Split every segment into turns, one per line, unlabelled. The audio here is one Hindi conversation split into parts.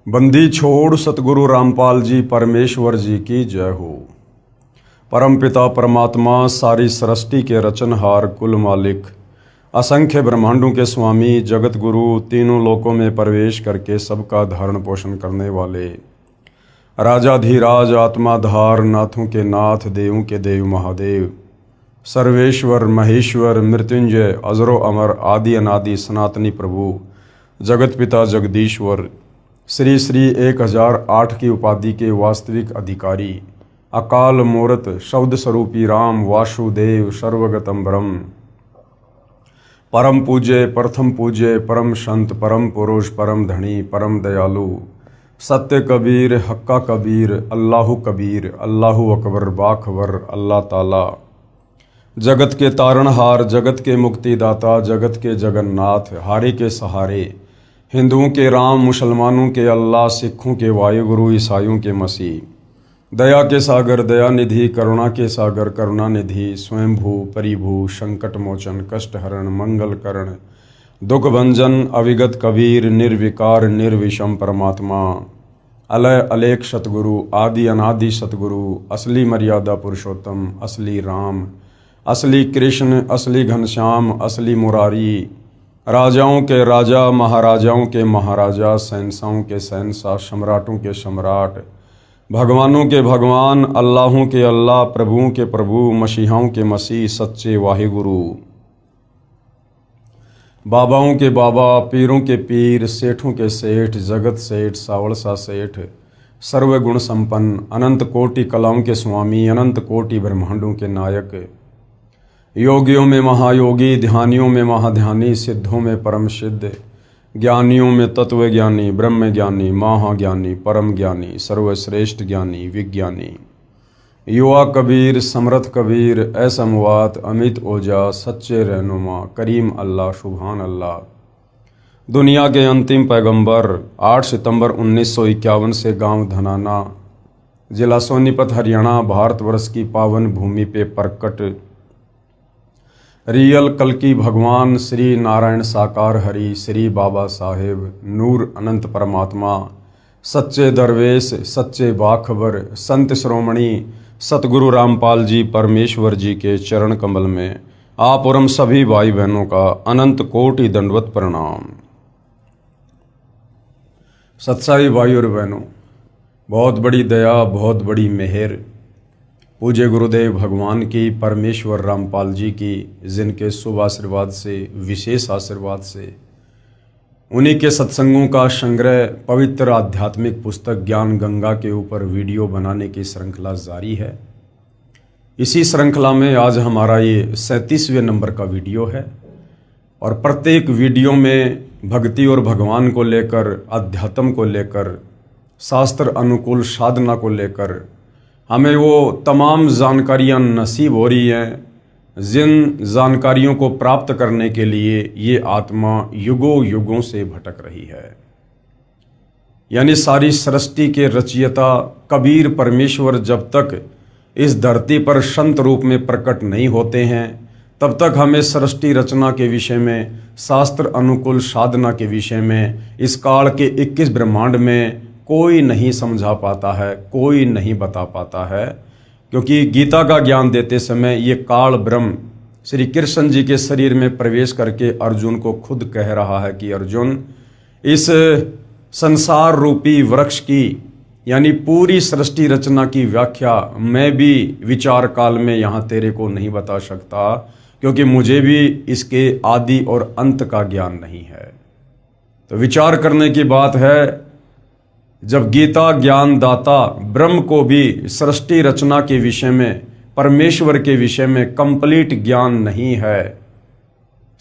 बंदी छोड़ सतगुरु रामपाल जी परमेश्वर जी की जय हो। परमपिता परमात्मा सारी सृष्टि के रचनहार कुल मालिक असंख्य ब्रह्मांडों के स्वामी जगत गुरु तीनों लोकों में प्रवेश करके सबका धारण पोषण करने वाले राजाधीराज आत्माधार नाथों के नाथ देवों के देव महादेव सर्वेश्वर महेश्वर मृत्युंजय अजरो अमर आदि अनादि सनातनी प्रभु जगत पिता जगदीश्वर श्री श्री 1008 की उपाधि के वास्तविक अधिकारी अकाल मूर्त शब्द स्वरूपी राम वासुदेव सर्वगतम ब्रह्म परम पूज्य प्रथम पूज्य परम संत परम पुरुष परम धनी परम दयालु सत्य कबीर हक्का कबीर अल्लाहु कबीर अल्लाहु अकबर बाखबर अल्लाह ताला जगत के तारणहार जगत के मुक्तिदाता जगत के जगन्नाथ हारे के सहारे हिंदुओं के राम मुसलमानों के अल्लाह सिखों के वायुगुरु ईसाइयों के मसीह दया के सागर दया निधि करुणा के सागर करुणा निधि स्वयंभू परिभू संकट मोचन कष्ट हरण मंगल करण दुख भंजन अविगत कबीर निर्विकार निर्विषम परमात्मा अलय अलेख सतगुरु आदि अनादि सतगुरु असली मर्यादा पुरुषोत्तम असली राम असली कृष्ण असली घनश्याम असली मुरारी राजाओं के राजा महाराजाओं के महाराजा शहंशाहों के शहंशाह सम्राटों के सम्राट भगवानों के भगवान अल्लाहों के अल्लाह प्रभुओं के प्रभु मसीहाओं के मसीह सच्चे वाहिगुरु बाबाओं के बाबा पीरों के पीर सेठों के सेठ जगत सेठ सावड़सा सेठ सर्वगुण संपन्न अनंत कोटि कलाओं के स्वामी अनंत कोटि ब्रह्मांडों के नायक योगियों में महायोगी ध्यानियों में महाध्यानी सिद्धों में परम सिद्ध ज्ञानियों में तत्व ज्ञानी ब्रह्म ज्ञानी महाज्ञानी परम ज्ञानी सर्वश्रेष्ठ ज्ञानी विज्ञानी युवा कबीर समर्थ कबीर असमवात अमित ओजा सच्चे रहनुमा करीम अल्लाह सुभान अल्लाह दुनिया के अंतिम पैगंबर 8 सितंबर 1951 से गांव धनाना जिला सोनीपत हरियाणा भारतवर्ष की पावन भूमि पे प्रकट रियल कल्कि भगवान श्री नारायण साकार हरि श्री बाबा साहेब नूर अनंत परमात्मा सच्चे दरवेश सच्चे बाखबर संत श्रोमणी सतगुरु रामपाल जी परमेश्वर जी के चरण कमल में आप और हम सभी भाई बहनों का अनंत कोटि दंडवत प्रणाम। सत्साई भाई और बहनों, बहुत बड़ी दया बहुत बड़ी मेहर पूज्य गुरुदेव भगवान की परमेश्वर रामपाल जी की जिनके शुभ आशीर्वाद से विशेष आशीर्वाद से उन्हीं के सत्संगों का संग्रह पवित्र आध्यात्मिक पुस्तक ज्ञान गंगा के ऊपर वीडियो बनाने की श्रृंखला जारी है। इसी श्रृंखला में आज हमारा ये 37वें नंबर का वीडियो है और प्रत्येक वीडियो में भक्ति और भगवान को लेकर अध्यात्म को लेकर शास्त्र अनुकूल साधना को लेकर हमें वो तमाम जानकारियां नसीब हो रही हैं जिन जानकारियों को प्राप्त करने के लिए ये आत्मा युगों युगों से भटक रही है। यानी सारी सृष्टि के रचयिता कबीर परमेश्वर जब तक इस धरती पर संत रूप में प्रकट नहीं होते हैं तब तक हमें सृष्टि रचना के विषय में शास्त्र अनुकूल साधना के विषय में इस काल के 21 ब्रह्मांड में कोई नहीं समझा पाता है, कोई नहीं बता पाता है, क्योंकि गीता का ज्ञान देते समय ये काल ब्रह्म श्री कृष्ण जी के शरीर में प्रवेश करके अर्जुन को खुद कह रहा है कि अर्जुन इस संसार रूपी वृक्ष की यानी पूरी सृष्टि रचना की व्याख्या मैं भी विचार काल में यहाँ तेरे को नहीं बता सकता, क्योंकि मुझे भी इसके आदि और अंत का ज्ञान नहीं है। तो विचार करने की बात है, जब गीता ज्ञान दाता ब्रह्म को भी सृष्टि रचना के विषय में परमेश्वर के विषय में कंप्लीट ज्ञान नहीं है,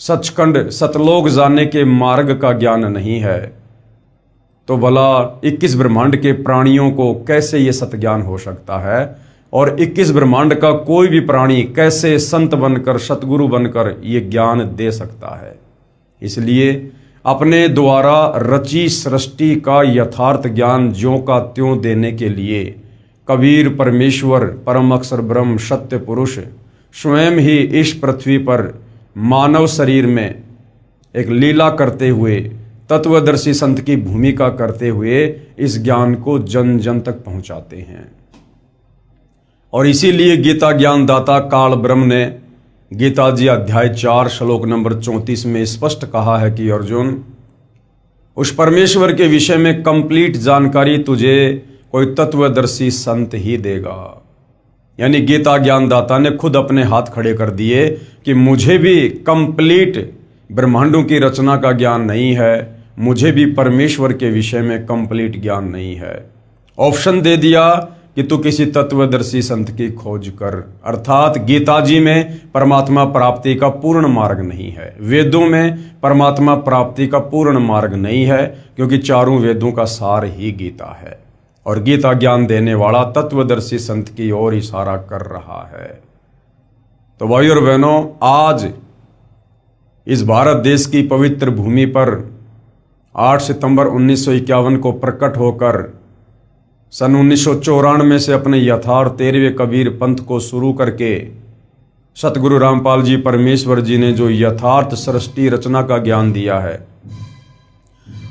सचखंड सतलोक जाने के मार्ग का ज्ञान नहीं है, तो भला 21 ब्रह्मांड के प्राणियों को कैसे ये सतज्ञान हो सकता है और 21 ब्रह्मांड का कोई भी प्राणी कैसे संत बनकर सतगुरु बनकर ये ज्ञान दे सकता है। इसलिए अपने द्वारा रची सृष्टि का यथार्थ ज्ञान ज्यों का त्यों देने के लिए कबीर परमेश्वर परम अक्षर ब्रह्म सत्य पुरुष स्वयं ही इस पृथ्वी पर मानव शरीर में एक लीला करते हुए तत्वदर्शी संत की भूमिका करते हुए इस ज्ञान को जन जन तक पहुंचाते हैं। और इसीलिए गीता ज्ञानदाता काल ब्रह्म ने गीता जी अध्याय 4 श्लोक नंबर 34 में स्पष्ट कहा है कि अर्जुन, उस परमेश्वर के विषय में कंप्लीट जानकारी तुझे कोई तत्वदर्शी संत ही देगा। यानी गीता ज्ञानदाता ने खुद अपने हाथ खड़े कर दिए कि मुझे भी कंप्लीट ब्रह्मांडों की रचना का ज्ञान नहीं है, मुझे भी परमेश्वर के विषय में कंप्लीट ज्ञान नहीं है। ऑप्शन दे दिया कि तू किसी तत्वदर्शी संत की खोज कर। अर्थात गीता जी में परमात्मा प्राप्ति का पूर्ण मार्ग नहीं है, वेदों में परमात्मा प्राप्ति का पूर्ण मार्ग नहीं है, क्योंकि चारों वेदों का सार ही गीता है और गीता ज्ञान देने वाला तत्वदर्शी संत की ओर इशारा कर रहा है। तो भाई और बहनों, आज इस भारत देश की पवित्र भूमि पर 8 सितंबर 1951 को प्रकट होकर सन 1994 से अपने यथार्थ 13वें कबीर पंथ को शुरू करके सतगुरु रामपाल जी परमेश्वर जी ने जो यथार्थ सृष्टि रचना का ज्ञान दिया है,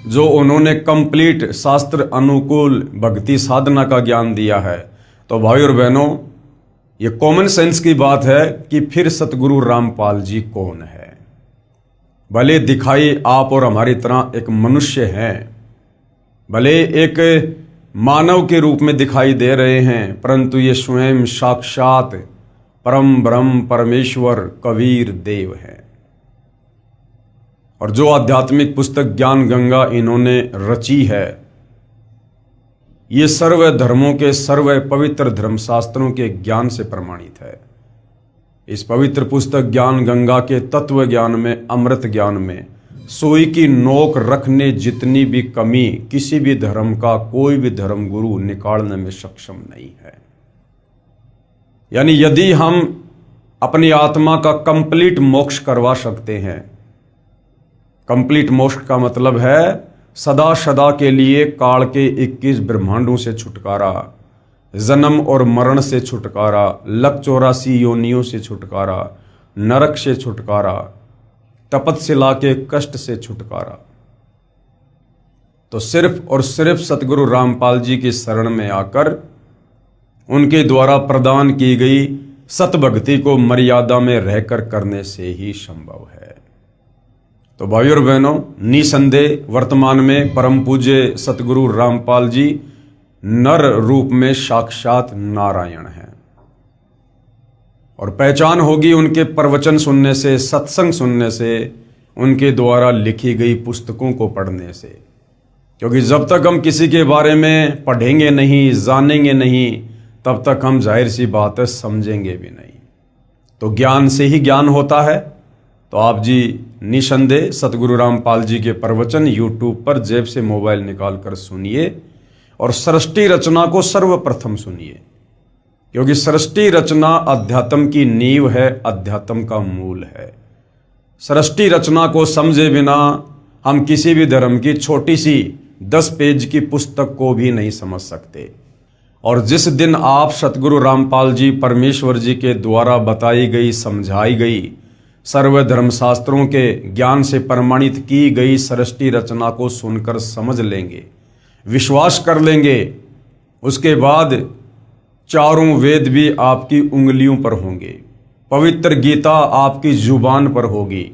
जो उन्होंने कंप्लीट शास्त्र अनुकूल भक्ति साधना का ज्ञान दिया है, तो भाई और बहनों, ये कॉमन सेंस की बात है कि फिर सतगुरु रामपाल जी कौन है। भले दिखाई आप और हमारी तरह एक मनुष्य हैं, भले एक मानव के रूप में दिखाई दे रहे हैं, परंतु ये स्वयं साक्षात परम ब्रह्म परमेश्वर कबीर देव हैं। और जो आध्यात्मिक पुस्तक ज्ञान गंगा इन्होंने रची है, ये सर्व धर्मों के सर्व पवित्र धर्मशास्त्रों के ज्ञान से प्रमाणित है। इस पवित्र पुस्तक ज्ञान गंगा के तत्व ज्ञान में, अमृत ज्ञान में सुई की नोक रखने जितनी भी कमी किसी भी धर्म का कोई भी धर्म गुरु निकालने में सक्षम नहीं है। यानी यदि हम अपनी आत्मा का कंप्लीट मोक्ष करवा सकते हैं, कंप्लीट मोक्ष का मतलब है सदा सदा के लिए काल के 21 ब्रह्मांडों से छुटकारा, जन्म और मरण से छुटकारा, लक 84 योनियों से छुटकारा, नरक से छुटकारा, तपस्या के कष्ट से छुटकारा। तो सिर्फ और सिर्फ सतगुरु रामपाल जी की शरण में आकर उनके द्वारा प्रदान की गई सतभक्ति को मर्यादा में रहकर करने से ही संभव है। तो भाई और बहनों, निसंदेह वर्तमान में परम पूज्य सतगुरु रामपाल जी नर रूप में साक्षात नारायण हैं और पहचान होगी उनके प्रवचन सुनने से, सत्संग सुनने से, उनके द्वारा लिखी गई पुस्तकों को पढ़ने से। क्योंकि जब तक हम किसी के बारे में पढ़ेंगे नहीं, जानेंगे नहीं, तब तक हम जाहिर सी बात है समझेंगे भी नहीं। तो ज्ञान से ही ज्ञान होता है। तो आप जी निसंदेह सतगुरु रामपाल जी के प्रवचन यूट्यूब पर जेब से मोबाइल निकाल कर सुनिए और सृष्टि रचना को सर्वप्रथम सुनिए, क्योंकि सृष्टि रचना अध्यात्म की नींव है, अध्यात्म का मूल है। सृष्टि रचना को समझे बिना हम किसी भी धर्म की छोटी सी 10 पेज की पुस्तक को भी नहीं समझ सकते। और जिस दिन आप सतगुरु रामपाल जी परमेश्वर जी के द्वारा बताई गई, समझाई गई, सर्वधर्म शास्त्रों के ज्ञान से प्रमाणित की गई सृष्टि रचना को सुनकर समझ लेंगे, विश्वास कर लेंगे, उसके बाद चारों वेद भी आपकी उंगलियों पर होंगे, पवित्र गीता आपकी जुबान पर होगी।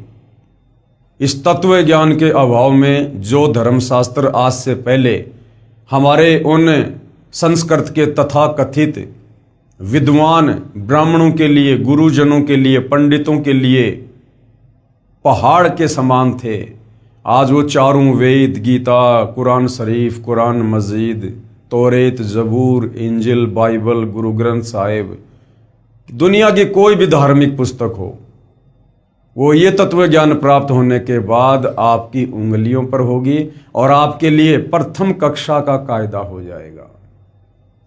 इस तत्व ज्ञान के अभाव में जो धर्मशास्त्र आज से पहले हमारे उन संस्कृत के तथाकथित विद्वान ब्राह्मणों के लिए, गुरुजनों के लिए, पंडितों के लिए पहाड़ के समान थे, आज वो चारों वेद, गीता, कुरान शरीफ, कुरान मजीद, तौरेत, जबूर, इंजिल, बाइबल, गुरु ग्रंथ साहिब, दुनिया की कोई भी धार्मिक पुस्तक हो, वो ये तत्व ज्ञान प्राप्त होने के बाद आपकी उंगलियों पर होगी और आपके लिए प्रथम कक्षा का कायदा हो जाएगा।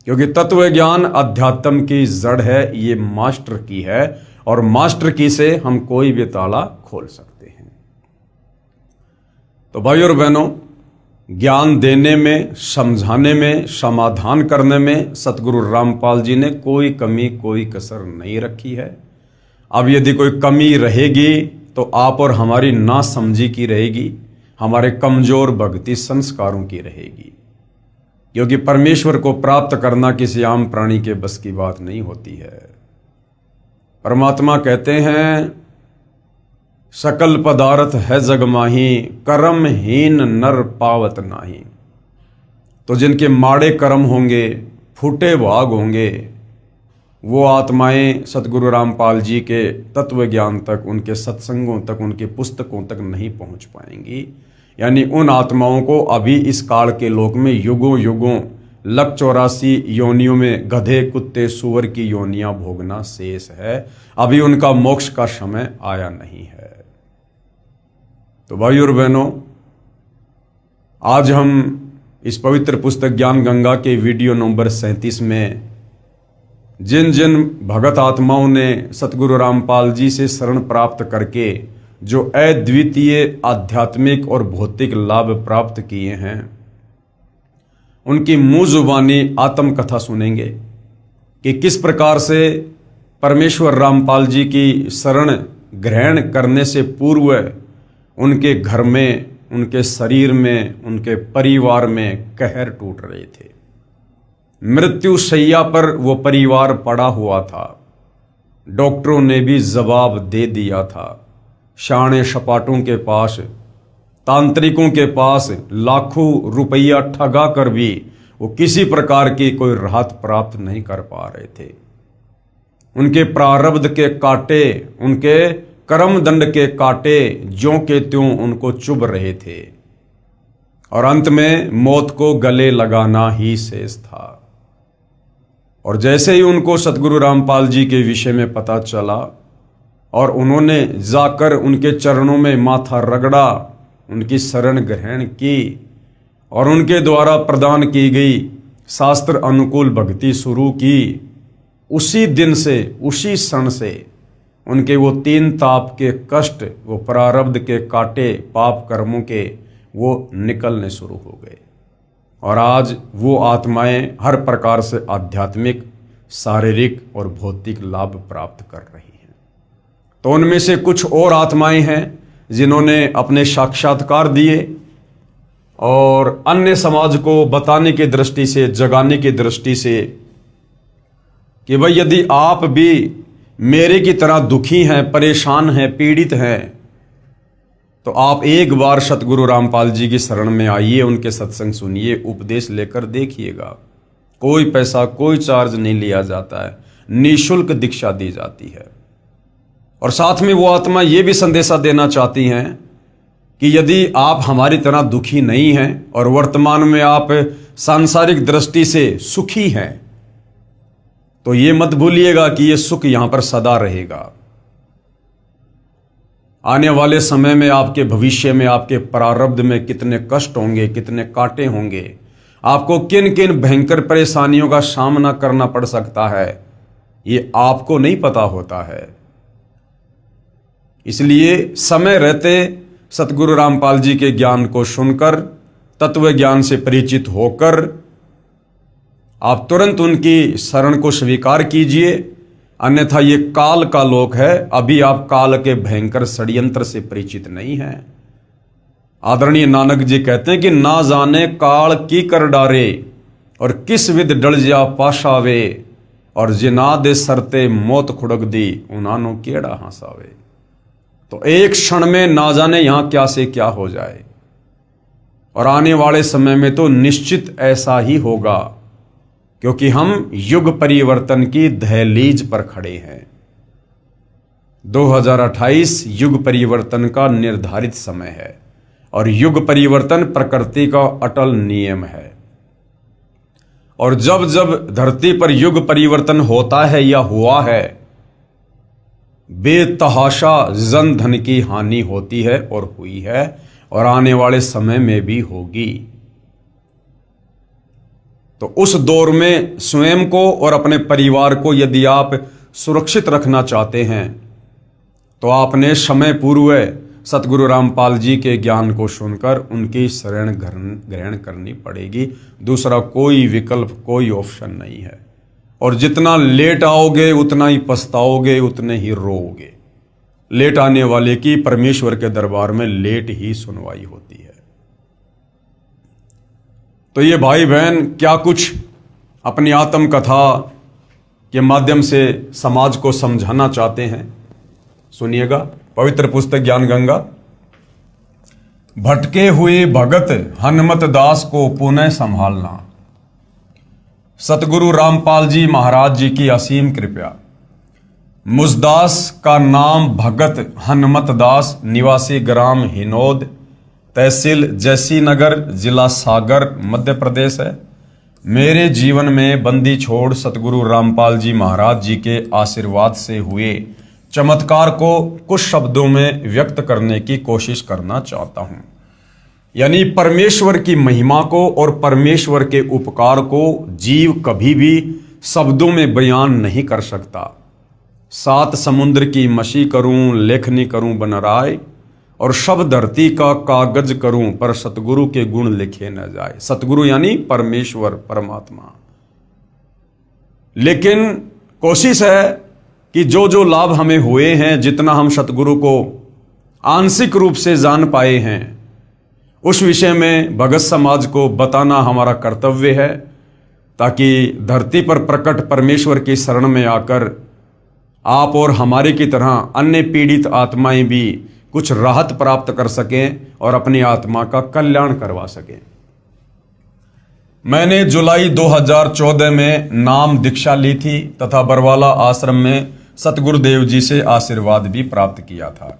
क्योंकि तत्व ज्ञान अध्यात्म की जड़ है, ये मास्टर की है और मास्टर की से हम कोई भी ताला खोल सकते हैं। तो भाई और बहनों, ज्ञान देने में, समझाने में, समाधान करने में सतगुरु रामपाल जी ने कोई कमी, कोई कसर नहीं रखी है। अब यदि कोई कमी रहेगी तो आप और हमारी नासमझी की रहेगी, हमारे कमजोर भक्ति संस्कारों की रहेगी, क्योंकि परमेश्वर को प्राप्त करना किसी आम प्राणी के बस की बात नहीं होती है। परमात्मा कहते हैं, सकल पदार्थ है जग माही, कर्महीन नर पावत नाही। तो जिनके माड़े कर्म होंगे, फूटे भाग होंगे, वो आत्माएं सतगुरु रामपाल जी के तत्व ज्ञान तक, उनके सत्संगों तक, उनके पुस्तकों तक नहीं पहुंच पाएंगी। यानी उन आत्माओं को अभी इस काल के लोक में युगों युगों लक 84 योनियों में गधे, कुत्ते, सुअर की योनियां भोगना शेष है। अभी उनका मोक्ष का समय आया नहीं है। तो भाइयों और बहनों, आज हम इस पवित्र पुस्तक ज्ञान गंगा के वीडियो नंबर 37 में जिन जिन भगत आत्माओं ने सतगुरु रामपाल जी से शरण प्राप्त करके जो अद्वितीय आध्यात्मिक और भौतिक लाभ प्राप्त किए हैं, उनकी मुंह जुबानी आत्मकथा सुनेंगे कि किस प्रकार से परमेश्वर रामपाल जी की शरण ग्रहण करने से पूर्व उनके घर में, उनके शरीर में, उनके परिवार में कहर टूट रहे थे। मृत्यु शैया पर वो परिवार पड़ा हुआ था। डॉक्टरों ने भी जवाब दे दिया था। शाणे सपाटों के पास, तांत्रिकों के पास लाखों रुपया ठगा कर भी वो किसी प्रकार की कोई राहत प्राप्त नहीं कर पा रहे थे। उनके प्रारब्ध के कांटे, उनके कर्म दंड के कांटे ज्यों के त्यों उनको चुभ रहे थे और अंत में मौत को गले लगाना ही शेष था। और जैसे ही उनको सतगुरु रामपाल जी के विषय में पता चला और उन्होंने जाकर उनके चरणों में माथा रगड़ा, उनकी शरण ग्रहण की और उनके द्वारा प्रदान की गई शास्त्र अनुकूल भक्ति शुरू की, उसी दिन से, उसी क्षण से उनके वो 3 ताप के कष्ट, वो प्रारब्ध के कांटे, पाप कर्मों के, वो निकलने शुरू हो गए। और आज वो आत्माएं हर प्रकार से आध्यात्मिक, शारीरिक और भौतिक लाभ प्राप्त कर रही हैं। तो उनमें से कुछ और आत्माएं हैं जिन्होंने अपने साक्षात्कार दिए और अन्य समाज को बताने की दृष्टि से, जगाने की दृष्टि से कि भाई यदि आप भी मेरे की तरह दुखी हैं, परेशान हैं, पीड़ित हैं, तो आप एक बार सतगुरु रामपाल जी की शरण में आइए, उनके सत्संग सुनिए, उपदेश लेकर देखिएगा। कोई पैसा, कोई चार्ज नहीं लिया जाता है, निःशुल्क दीक्षा दी जाती है। और साथ में वो आत्मा ये भी संदेशा देना चाहती हैं कि यदि आप हमारी तरह दुखी नहीं हैं और वर्तमान में आप सांसारिक दृष्टि से सुखी हैं, तो ये मत भूलिएगा कि ये सुख यहां पर सदा रहेगा। आने वाले समय में, आपके भविष्य में, आपके प्रारब्ध में कितने कष्ट होंगे, कितने कांटे होंगे, आपको किन किन भयंकर परेशानियों का सामना करना पड़ सकता है, ये आपको नहीं पता होता है। इसलिए समय रहते सतगुरु रामपाल जी के ज्ञान को सुनकर, तत्व ज्ञान से परिचित होकर आप तुरंत उनकी शरण को स्वीकार कीजिए। अन्यथा ये काल का लोक है, अभी आप काल के भयंकर षड्यंत्र से परिचित नहीं हैं। आदरणीय नानक जी कहते हैं कि ना जाने काल की कर डारे और किस विध डल जा पाशावे, और जिना दे सरते मौत खुड़क दी उनानो केड़ा हंसावे। तो एक क्षण में ना जाने यहां क्या से क्या हो जाए, और आने वाले समय में तो निश्चित ऐसा ही होगा, क्योंकि हम युग परिवर्तन की दहलीज पर खड़े हैं। 2028 युग परिवर्तन का निर्धारित समय है और युग परिवर्तन प्रकृति का अटल नियम है। और जब जब धरती पर युग परिवर्तन होता है या हुआ है, बेतहाशा जन धन की हानि होती है और हुई है और आने वाले समय में भी होगी। तो उस दौर में स्वयं को और अपने परिवार को यदि आप सुरक्षित रखना चाहते हैं, तो आपने समय पूर्व सतगुरु रामपाल जी के ज्ञान को सुनकर उनकी शरण ग्रहण करनी पड़ेगी। दूसरा कोई विकल्प, कोई ऑप्शन नहीं है। और जितना लेट आओगे उतना ही पछताओगे, उतने ही रोओगे। लेट आने वाले की परमेश्वर के दरबार में लेट ही सुनवाई होती है। तो ये भाई बहन क्या कुछ अपनी आत्मकथा के माध्यम से समाज को समझाना चाहते हैं, सुनिएगा। पवित्र पुस्तक ज्ञान गंगा। भटके हुए भगत हनुमत दास को पुनः संभालना। सतगुरु रामपाल जी महाराज जी की असीम कृपा। मुझदास का नाम भगत हनुमत दास, निवासी ग्राम हिनोद, तहसील जैसी नगर, जिला सागर, मध्य प्रदेश है। मेरे जीवन में बंदी छोड़ सतगुरु रामपाल जी महाराज जी के आशीर्वाद से हुए चमत्कार को कुछ शब्दों में व्यक्त करने की कोशिश करना चाहता हूं। यानी परमेश्वर की महिमा को और परमेश्वर के उपकार को जीव कभी भी शब्दों में बयान नहीं कर सकता। सात समुद्र की मशी करूं, लेखनी करूं बनराय, और शब धरती का कागज करूं, पर सतगुरु के गुण लिखे न जाए। सतगुरु यानी परमेश्वर, परमात्मा। लेकिन कोशिश है कि जो जो लाभ हमें हुए हैं, जितना हम सतगुरु को आंशिक रूप से जान पाए हैं, उस विषय में भगत समाज को बताना हमारा कर्तव्य है, ताकि धरती पर प्रकट परमेश्वर की शरण में आकर आप और हमारे की तरह अन्य पीड़ित आत्माएं भी कुछ राहत प्राप्त कर सकें और अपनी आत्मा का कल्याण करवा सकें। मैंने जुलाई 2014 में नाम दीक्षा ली थी तथा बरवाला आश्रम में सतगुरुदेव जी से आशीर्वाद भी प्राप्त किया था।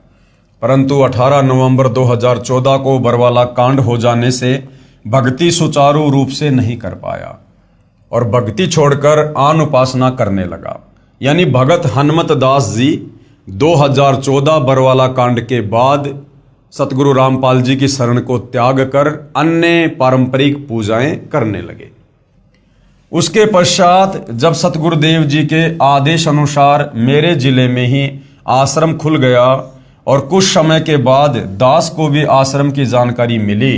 परंतु 18 नवंबर 2014 को बरवाला कांड हो जाने से भक्ति सुचारू रूप से नहीं कर पाया और भक्ति छोड़कर आन उपासना करने लगा। यानी भगत हनुमत दास जी 2014 बरवाला कांड के बाद सतगुरु रामपाल जी की शरण को त्याग कर अन्य पारंपरिक पूजाएं करने लगे। उसके पश्चात जब सतगुरुदेव जी के आदेश अनुसार मेरे जिले में ही आश्रम खुल गया और कुछ समय के बाद दास को भी आश्रम की जानकारी मिली,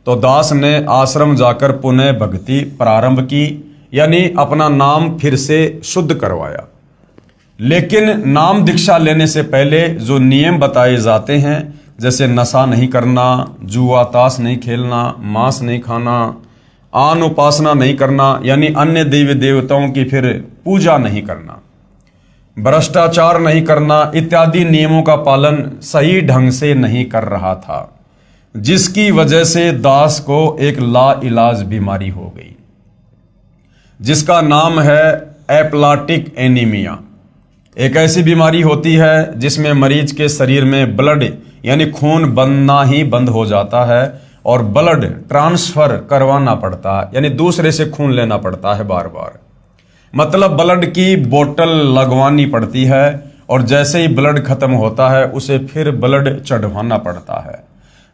तो दास ने आश्रम जाकर पुनः भक्ति प्रारंभ की, यानी अपना नाम फिर से शुद्ध करवाया। लेकिन नाम दीक्षा लेने से पहले जो नियम बताए जाते हैं, जैसे नशा नहीं करना, जुआ ताश नहीं खेलना, मांस नहीं खाना, आन उपासना नहीं करना, यानी अन्य देवी देवताओं की फिर पूजा नहीं करना, भ्रष्टाचार नहीं करना इत्यादि नियमों का पालन सही ढंग से नहीं कर रहा था, जिसकी वजह से दास को एक लाइलाज बीमारी हो गई, जिसका नाम है एप्लाटिक एनीमिया। एक ऐसी बीमारी होती है जिसमें मरीज के शरीर में ब्लड यानी खून बनना ही बंद हो जाता है और ब्लड ट्रांसफर करवाना पड़ता है, यानी दूसरे से खून लेना पड़ता है बार बार। मतलब ब्लड की बोतल लगवानी पड़ती है और जैसे ही ब्लड खत्म होता है उसे फिर ब्लड चढ़वाना पड़ता है।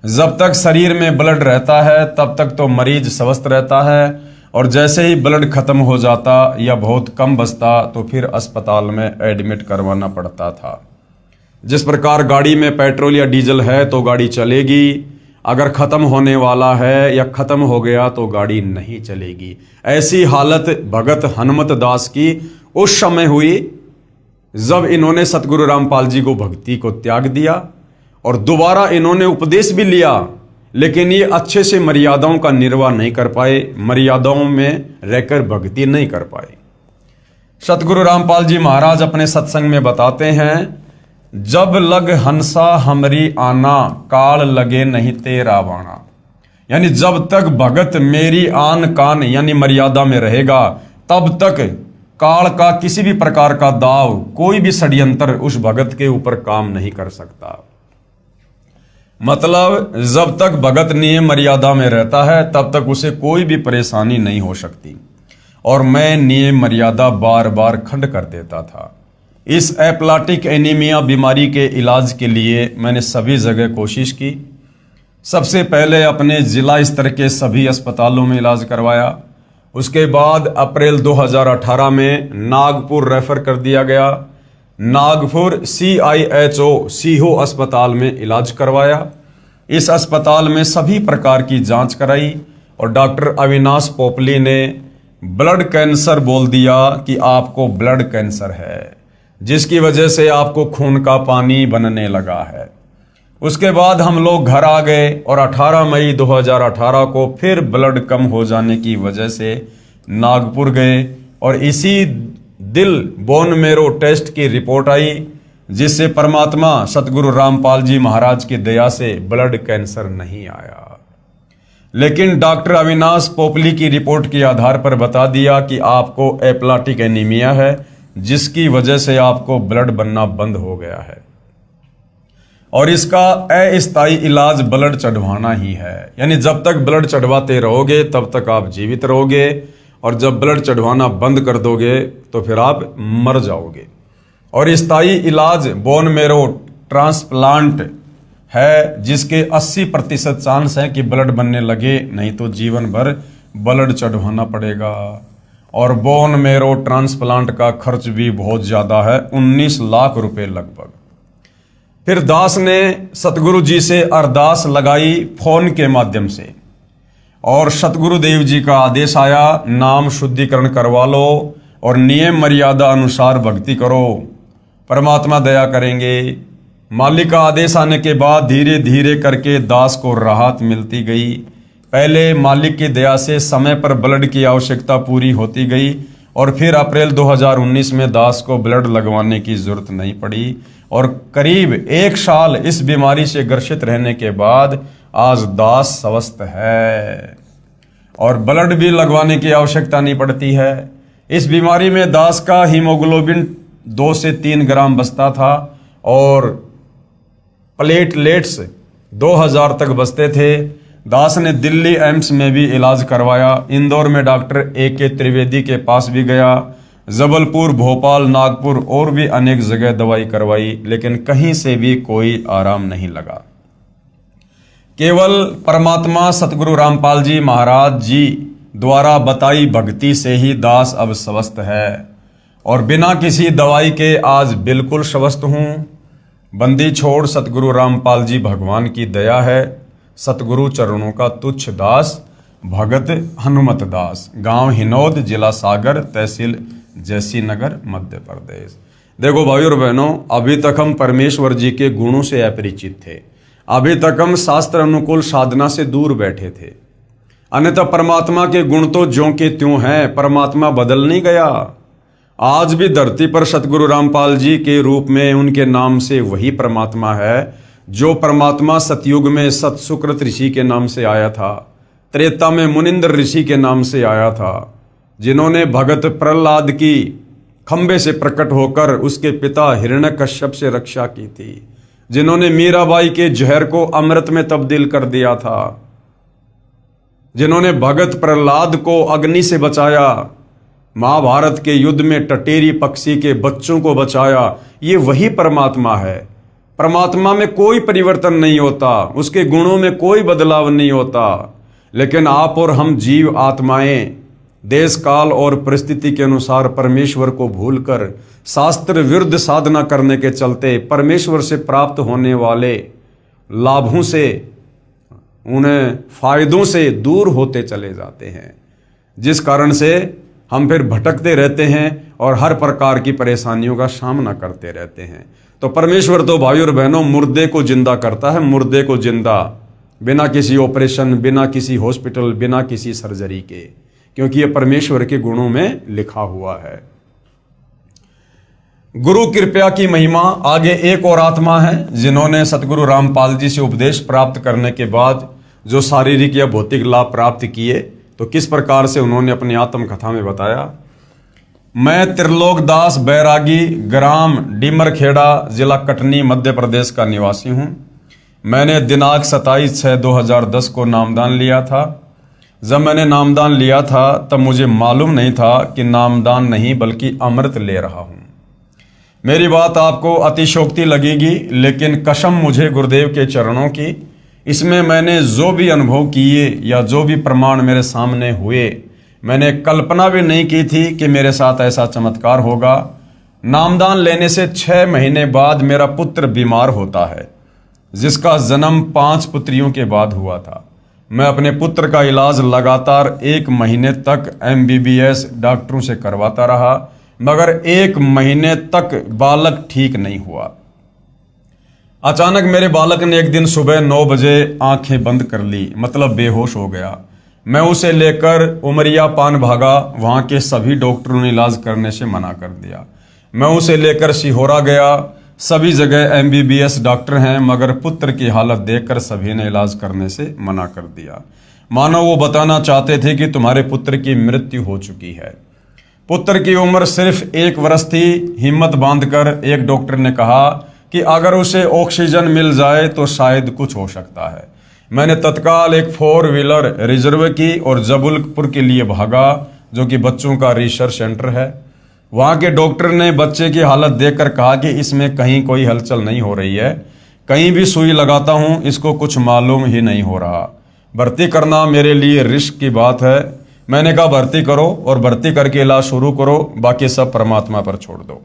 जब तक शरीर में ब्लड रहता है तब तक तो मरीज स्वस्थ रहता है, और जैसे ही ब्लड खत्म हो जाता या बहुत कम बचता तो फिर अस्पताल में एडमिट करवाना पड़ता था। जिस प्रकार गाड़ी में पेट्रोल या डीजल है तो गाड़ी चलेगी, अगर खत्म होने वाला है या खत्म हो गया तो गाड़ी नहीं चलेगी। ऐसी हालत भगत हनुमत दास की उस समय हुई जब इन्होंने सतगुरु रामपाल जी को भक्ति को त्याग दिया और दोबारा इन्होंने उपदेश भी लिया, लेकिन ये अच्छे से मर्यादाओं का निर्वाह नहीं कर पाए, मर्यादाओं में रहकर भक्ति नहीं कर पाए। सतगुरु रामपाल जी महाराज अपने सत्संग में बताते हैं, जब लग हंसा हमरी आना, काल लगे नहीं तेरा वाणा। यानी जब तक भगत मेरी आन कान यानी मर्यादा में रहेगा, तब तक काल का किसी भी प्रकार का दाव, कोई भी षड्यंत्र उस भगत के ऊपर काम नहीं कर सकता। मतलब जब तक भगत नियम मर्यादा में रहता है तब तक उसे कोई भी परेशानी नहीं हो सकती। और मैं नियम मर्यादा बार बार खंड कर देता था। इस एप्लाटिक एनीमिया बीमारी के इलाज के लिए मैंने सभी जगह कोशिश की। सबसे पहले अपने जिला स्तर के सभी अस्पतालों में इलाज करवाया। उसके बाद अप्रैल 2018 में नागपुर रेफर कर दिया गया। नागपुर CIHO सीहो अस्पताल में इलाज करवाया। इस अस्पताल में सभी प्रकार की जांच कराई और डॉक्टर अविनाश पोपली ने ब्लड कैंसर बोल दिया कि आपको ब्लड कैंसर है, जिसकी वजह से आपको खून का पानी बनने लगा है। उसके बाद हम लोग घर आ गए और 18 मई 2018 को फिर ब्लड कम हो जाने की वजह से नागपुर गए और इसी दिल बोन मेरो टेस्ट की रिपोर्ट आई, जिससे परमात्मा सतगुरु रामपाल जी महाराज की दया से ब्लड कैंसर नहीं आया। लेकिन डॉक्टर अविनाश पोपली की रिपोर्ट के आधार पर बता दिया कि आपको एप्लाटिक एनीमिया है, जिसकी वजह से आपको ब्लड बनना बंद हो गया है और इसका अस्थायी इलाज ब्लड चढ़वाना ही है। यानी जब तक ब्लड चढ़वाते रहोगे तब तक आप जीवित रहोगे और जब ब्लड चढ़वाना बंद कर दोगे तो फिर आप मर जाओगे। और स्थायी इलाज बोन मेरो ट्रांसप्लांट है, जिसके 80% चांस है कि ब्लड बनने लगे, नहीं तो जीवन भर ब्लड चढ़वाना पड़ेगा। और बोन मेरो ट्रांसप्लांट का खर्च भी बहुत ज़्यादा है, 19 लाख रुपए लगभग। फिर दास ने सतगुरु जी से अरदास लगाई फोन के माध्यम से और सतगुरु देव जी का आदेश आया, नाम शुद्धिकरण करवा लो और नियम मर्यादा अनुसार भक्ति करो, परमात्मा दया करेंगे। मालिक का आदेश आने के बाद धीरे धीरे करके दास को राहत मिलती गई। पहले मालिक की दया से समय पर ब्लड की आवश्यकता पूरी होती गई और फिर अप्रैल 2019 में दास को ब्लड लगवाने की जरूरत नहीं पड़ी और करीब 1 साल इस बीमारी से ग्रसित रहने के बाद आज दास स्वस्थ है और ब्लड भी लगवाने की आवश्यकता नहीं पड़ती है। इस बीमारी में दास का हीमोग्लोबिन 2 से 3 ग्राम बचता था और प्लेटलेट्स 2000 तक बचते थे। दास ने दिल्ली एम्स में भी इलाज करवाया, इंदौर में डॉक्टर AK त्रिवेदी के पास भी गया, जबलपुर, भोपाल, नागपुर और भी अनेक जगह दवाई करवाई, लेकिन कहीं से भी कोई आराम नहीं लगा। केवल परमात्मा सतगुरु रामपाल जी महाराज जी द्वारा बताई भक्ति से ही दास अब स्वस्थ है और बिना किसी दवाई के आज बिल्कुल स्वस्थ हूँ। बंदी छोड़ सतगुरु रामपाल जी भगवान की दया है। सतगुरु चरणों का तुच्छ दास, भगत हनुमत दास, गांव हिनौद, जिला सागर, तहसील जैसी नगर, मध्य प्रदेश। देखो भाई और बहनों, अभी तक हम परमेश्वर जी के गुणों से अपरिचित थे, अभी तक हम शास्त्र अनुकूल साधना से दूर बैठे थे। अन्यथा परमात्मा के गुण तो ज्यों के त्यों हैं, परमात्मा बदल नहीं गया। आज भी धरती पर सतगुरु रामपाल जी के रूप में उनके नाम से वही परमात्मा है जो परमात्मा सतयुग में सतसुकृत ऋषि के नाम से आया था, त्रेता में मुनिंद्र ऋषि के नाम से आया था, जिन्होंने भगत प्रहलाद की खंबे से प्रकट होकर उसके पिता हिरण्यकश्यप से रक्षा की थी, जिन्होंने मीराबाई के जहर को अमृत में तब्दील कर दिया था, जिन्होंने भगत प्रहलाद को अग्नि से बचाया, महाभारत के युद्ध में टटेरी पक्षी के बच्चों को बचाया, ये वही परमात्मा है। परमात्मा में कोई परिवर्तन नहीं होता, उसके गुणों में कोई बदलाव नहीं होता। लेकिन आप और हम जीव आत्माएं देश काल और परिस्थिति के अनुसार परमेश्वर को भूलकर शास्त्र विरुद्ध साधना करने के चलते परमेश्वर से प्राप्त होने वाले लाभों से, उन्हें फायदों से दूर होते चले जाते हैं, जिस कारण से हम फिर भटकते रहते हैं और हर प्रकार की परेशानियों का सामना करते रहते हैं। तो परमेश्वर तो भाई और बहनों मुर्दे को जिंदा करता है, मुर्दे को जिंदा, बिना किसी ऑपरेशन, बिना किसी हॉस्पिटल, बिना किसी सर्जरी के, क्योंकि यह परमेश्वर के गुणों में लिखा हुआ है। गुरु कृपा की महिमा। आगे एक और आत्मा है जिन्होंने सतगुरु रामपाल जी से उपदेश प्राप्त करने के बाद जो शारीरिक या भौतिक लाभ प्राप्त किए, तो किस प्रकार से उन्होंने अपनी आत्मकथा में बताया। मैं त्रिलोक दास बैरागी, ग्राम डीमरखेड़ा, जिला कटनी, मध्य प्रदेश का निवासी हूँ। मैंने दिनांक 27/6/2010 को नामदान लिया था। जब मैंने नामदान लिया था तब मुझे मालूम नहीं था कि नामदान नहीं बल्कि अमृत ले रहा हूँ। मेरी बात आपको अतिशोक्ति लगेगी, लेकिन कसम मुझे गुरुदेव के चरणों की, इसमें मैंने जो भी अनुभव किए या जो भी प्रमाण मेरे सामने हुए, मैंने कल्पना भी नहीं की थी कि मेरे साथ ऐसा चमत्कार होगा। नामदान लेने से 6 महीने बाद मेरा पुत्र बीमार होता है, जिसका जन्म 5 पुत्रियों के बाद हुआ था। मैं अपने पुत्र का इलाज लगातार 1 महीने तक MBBS डॉक्टरों से करवाता रहा, मगर 1 महीने तक बालक ठीक नहीं हुआ। अचानक मेरे बालक ने एक दिन सुबह 9 बजे आंखें बंद कर ली, मतलब बेहोश हो गया। मैं उसे लेकर उमरिया पान भागा। वहां के सभी डॉक्टरों ने इलाज करने से मना कर दिया। मैं उसे लेकर सिहोरा गया। सभी जगह MBBS डॉक्टर हैं, मगर पुत्र की हालत देखकर सभी ने इलाज करने से मना कर दिया। मानो वो बताना चाहते थे कि तुम्हारे पुत्र की मृत्यु हो चुकी है। पुत्र की उम्र सिर्फ 1 वर्ष थी। हिम्मत बांधकर एक डॉक्टर ने कहा कि अगर उसे ऑक्सीजन मिल जाए तो शायद कुछ हो सकता है। मैंने तत्काल एक 4 व्हीलर रिजर्व की और जबलपुर के लिए भागा, जो कि बच्चों का रिसर्च सेंटर है। वहां के डॉक्टर ने बच्चे की हालत देखकर कहा कि इसमें कहीं कोई हलचल नहीं हो रही है। कहीं भी सुई लगाता हूं, इसको कुछ मालूम ही नहीं हो रहा। भर्ती करना मेरे लिए रिस्क की बात है। मैंने कहा भर्ती करो और भर्ती करके इलाज शुरू करो, बाकी सब परमात्मा पर छोड़ दो।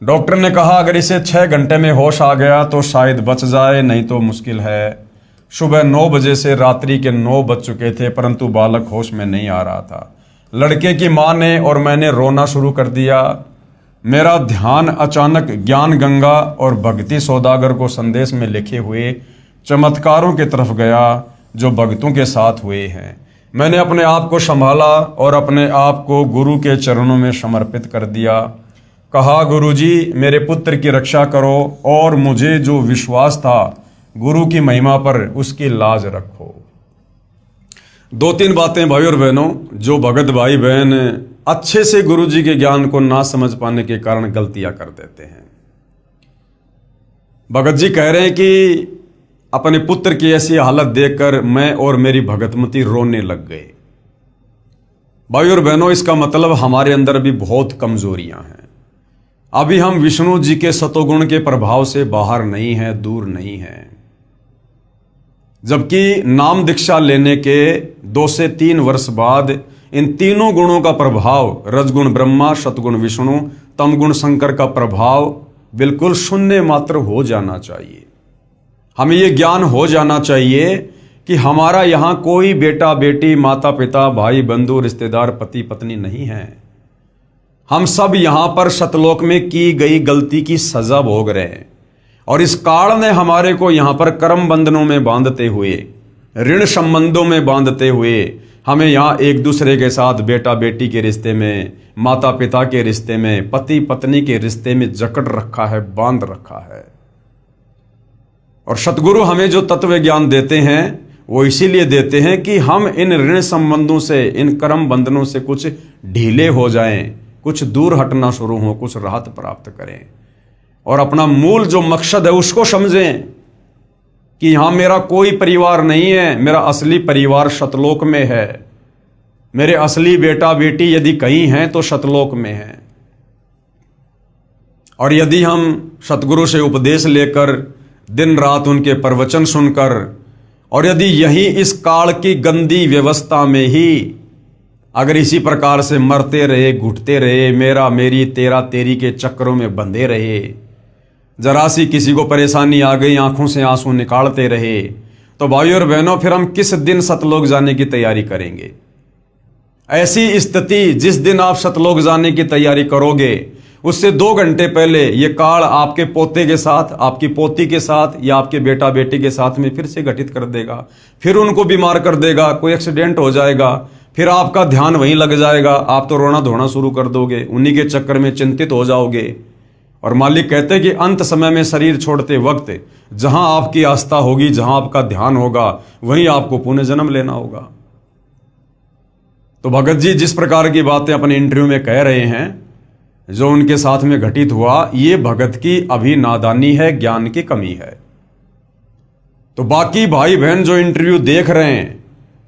डॉक्टर ने कहा अगर इसे 6 घंटे में होश आ गया तो शायद बच जाए, नहीं तो मुश्किल है। सुबह 9 बजे से रात्रि के 9 बज चुके थे, परंतु बालक होश में नहीं आ रहा था। लड़के की मां ने और मैंने रोना शुरू कर दिया। मेरा ध्यान अचानक ज्ञान गंगा और भक्ति सौदागर को संदेश में लिखे हुए चमत्कारों की तरफ गया जो भक्तों के साथ हुए हैं। मैंने अपने आप को संभाला और अपने आप को गुरु के चरणों में समर्पित कर दिया। कहा गुरुजी, मेरे पुत्र की रक्षा करो और मुझे जो विश्वास था गुरु की महिमा पर, उसकी लाज रखो। 2-3 बातें भाई और बहनों, जो भगत भाई बहन अच्छे से गुरु जी के ज्ञान को ना समझ पाने के कारण गलतियां कर देते हैं। भगत जी कह रहे हैं कि अपने पुत्र की ऐसी हालत देखकर मैं और मेरी भगतमती रोने लग गए। भाई और बहनों, इसका मतलब हमारे अंदर भी बहुत कमजोरियां हैं। अभी हम विष्णु जी के सतोगुण के प्रभाव से बाहर नहीं हैं, दूर नहीं हैं। जबकि नाम दीक्षा लेने के 2 से 3 वर्ष बाद इन तीनों गुणों का प्रभाव, रजगुण ब्रह्मा, सतगुण विष्णु, तमगुण शंकर का प्रभाव बिल्कुल शून्य मात्र हो जाना चाहिए। हमें ये ज्ञान हो जाना चाहिए कि हमारा यहां कोई बेटा बेटी, माता पिता, भाई बंधु, रिश्तेदार, पति पत्नी नहीं है। हम सब यहां पर सतलोक में की गई गलती की सजा भोग रहे हैं और इस काल ने हमारे को यहां पर कर्म बंधनों में बांधते हुए, ऋण संबंधों में बांधते हुए, हमें यहां एक दूसरे के साथ बेटा बेटी के रिश्ते में, माता पिता के रिश्ते में, पति पत्नी के रिश्ते में जकड़ रखा है, बांध रखा है। और सतगुरु हमें जो तत्व ज्ञान देते हैं वो इसीलिए देते हैं कि हम इन ऋण संबंधों से, इन कर्म बंधनों से कुछ ढीले हो जाएं, कुछ दूर हटना शुरू हो, कुछ राहत प्राप्त करें और अपना मूल जो मकसद है उसको समझें कि यहां मेरा कोई परिवार नहीं है, मेरा असली परिवार सतलोक में है। मेरे असली बेटा बेटी यदि कहीं हैं तो सतलोक में हैं। और यदि हम सतगुरु से उपदेश लेकर, दिन रात उनके प्रवचन सुनकर, और यदि यही इस काल की गंदी व्यवस्था में ही अगर इसी प्रकार से मरते रहे, घुटते रहे, मेरा मेरी तेरा तेरी के चक्रों में बंधे रहे, जरा सी किसी को परेशानी आ गई आंखों से आंसू निकालते रहे, तो भाइयों और बहनों फिर हम किस दिन सतलोक जाने की तैयारी करेंगे। ऐसी स्थिति जिस दिन आप सतलोक जाने की तैयारी करोगे उससे 2 घंटे पहले ये काल आपके पोते के साथ, आपकी पोती के साथ या आपके बेटा बेटी के साथ में फिर से घटित कर देगा, फिर उनको बीमार कर देगा, कोई एक्सीडेंट हो जाएगा, फिर आपका ध्यान वहीं लग जाएगा, आप तो रोना धोना शुरू कर दोगे, उन्हीं के चक्कर में चिंतित हो जाओगे। और मालिक कहते हैं कि अंत समय में शरीर छोड़ते वक्त जहां आपकी आस्था होगी, जहां आपका ध्यान होगा, वहीं आपको पुनः जन्म लेना होगा। तो भगत जी जिस प्रकार की बातें अपने इंटरव्यू में कह रहे हैं, जो उनके साथ में घटित हुआ, ये भगत की अभी नादानी है, ज्ञान की कमी है। तो बाकी भाई बहन जो इंटरव्यू देख रहे हैं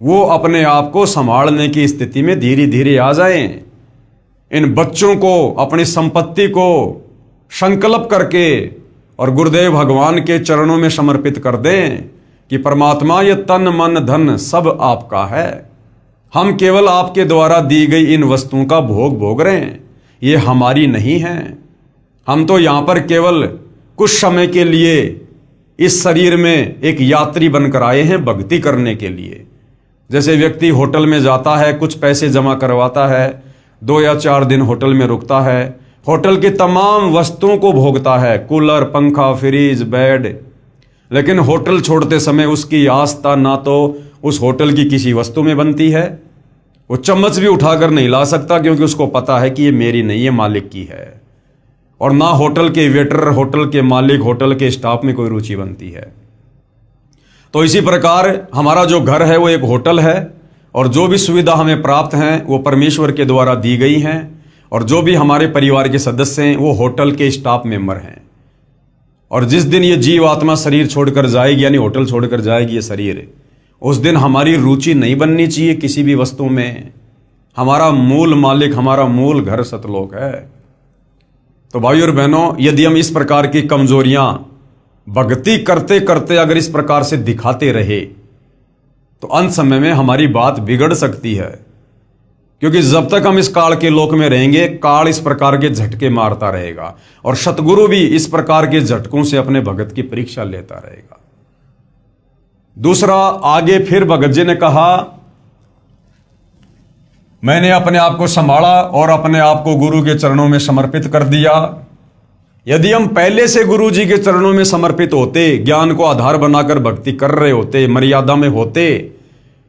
वो अपने आप को संभालने की स्थिति में धीरे धीरे आ जाएं। इन बच्चों को, अपनी संपत्ति को संकल्प करके और गुरुदेव भगवान के चरणों में समर्पित कर दें कि परमात्मा ये तन मन धन सब आपका है। हम केवल आपके द्वारा दी गई इन वस्तुओं का भोग भोग रहे हैं, ये हमारी नहीं है। हम तो यहां पर केवल कुछ समय के लिए इस शरीर में एक यात्री बनकर आए हैं भक्ति करने के लिए। जैसे व्यक्ति होटल में जाता है, कुछ पैसे जमा करवाता है, 2 या 4 दिन होटल में रुकता है, होटल की तमाम वस्तुओं को भोगता है, कूलर, पंखा, फ्रिज, बेड, लेकिन होटल छोड़ते समय उसकी आस्था ना तो उस होटल की किसी वस्तु में बनती है, वो चम्मच भी उठाकर नहीं ला सकता क्योंकि उसको पता है कि ये मेरी नहीं है, मालिक की है। और ना होटल के वेटर, होटल के मालिक, होटल के स्टाफ में कोई रुचि बनती है। तो इसी प्रकार हमारा जो घर है वो एक होटल है, और जो भी सुविधा हमें प्राप्त हैं वो परमेश्वर के द्वारा दी गई हैं, और जो भी हमारे परिवार के सदस्य हैं वो होटल के स्टाफ मेंबर हैं। और जिस दिन ये जीव आत्मा शरीर छोड़कर जाएगी, यानी होटल छोड़कर जाएगी ये शरीर, उस दिन हमारी रुचि नहीं बननी चाहिए किसी भी वस्तु में। हमारा मूल मालिक, हमारा मूल घर सतलोक है। तो भाइयों और बहनों, यदि हम इस प्रकार की कमजोरियां भक्ति करते करते अगर इस प्रकार से दिखाते रहे तो अंत समय में हमारी बात बिगड़ सकती है, क्योंकि जब तक हम इस काल के लोक में रहेंगे, काल इस प्रकार के झटके मारता रहेगा, और सतगुरु भी इस प्रकार के झटकों से अपने भगत की परीक्षा लेता रहेगा। दूसरा, आगे फिर भगत जी ने कहा, मैंने अपने आप को संभाला और अपने आप को गुरु के चरणों में समर्पित कर दिया। यदि हम पहले से गुरु जी के चरणों में समर्पित होते, ज्ञान को आधार बनाकर भक्ति कर रहे होते, मर्यादा में होते,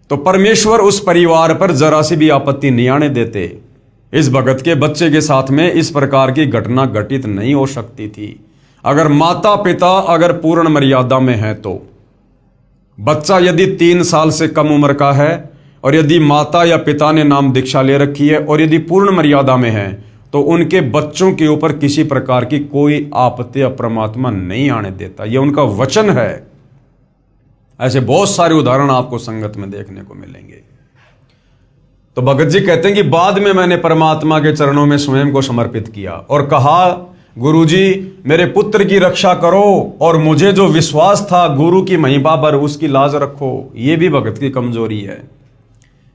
तो परमेश्वर उस परिवार पर जरा सी भी आपत्ति नहीं आने देते। इस भगत के बच्चे के साथ में इस प्रकार की घटना घटित नहीं हो सकती थी। अगर माता पिता अगर पूर्ण मर्यादा में है तो बच्चा यदि 3 साल से कम उम्र का है और यदि माता या पिता ने नाम दीक्षा ले रखी है और यदि पूर्ण मर्यादा में है, तो उनके बच्चों के ऊपर किसी प्रकार की कोई आपत्ति परमात्मा नहीं आने देता। यह उनका वचन है। ऐसे बहुत सारे उदाहरण आपको संगत में देखने को मिलेंगे। तो भगत जी कहते हैं कि बाद में मैंने परमात्मा के चरणों में स्वयं को समर्पित किया और कहा, गुरुजी मेरे पुत्र की रक्षा करो, और मुझे जो विश्वास था गुरु की महिमा पर उसकी लाज रखो। ये भी भगत की कमजोरी है।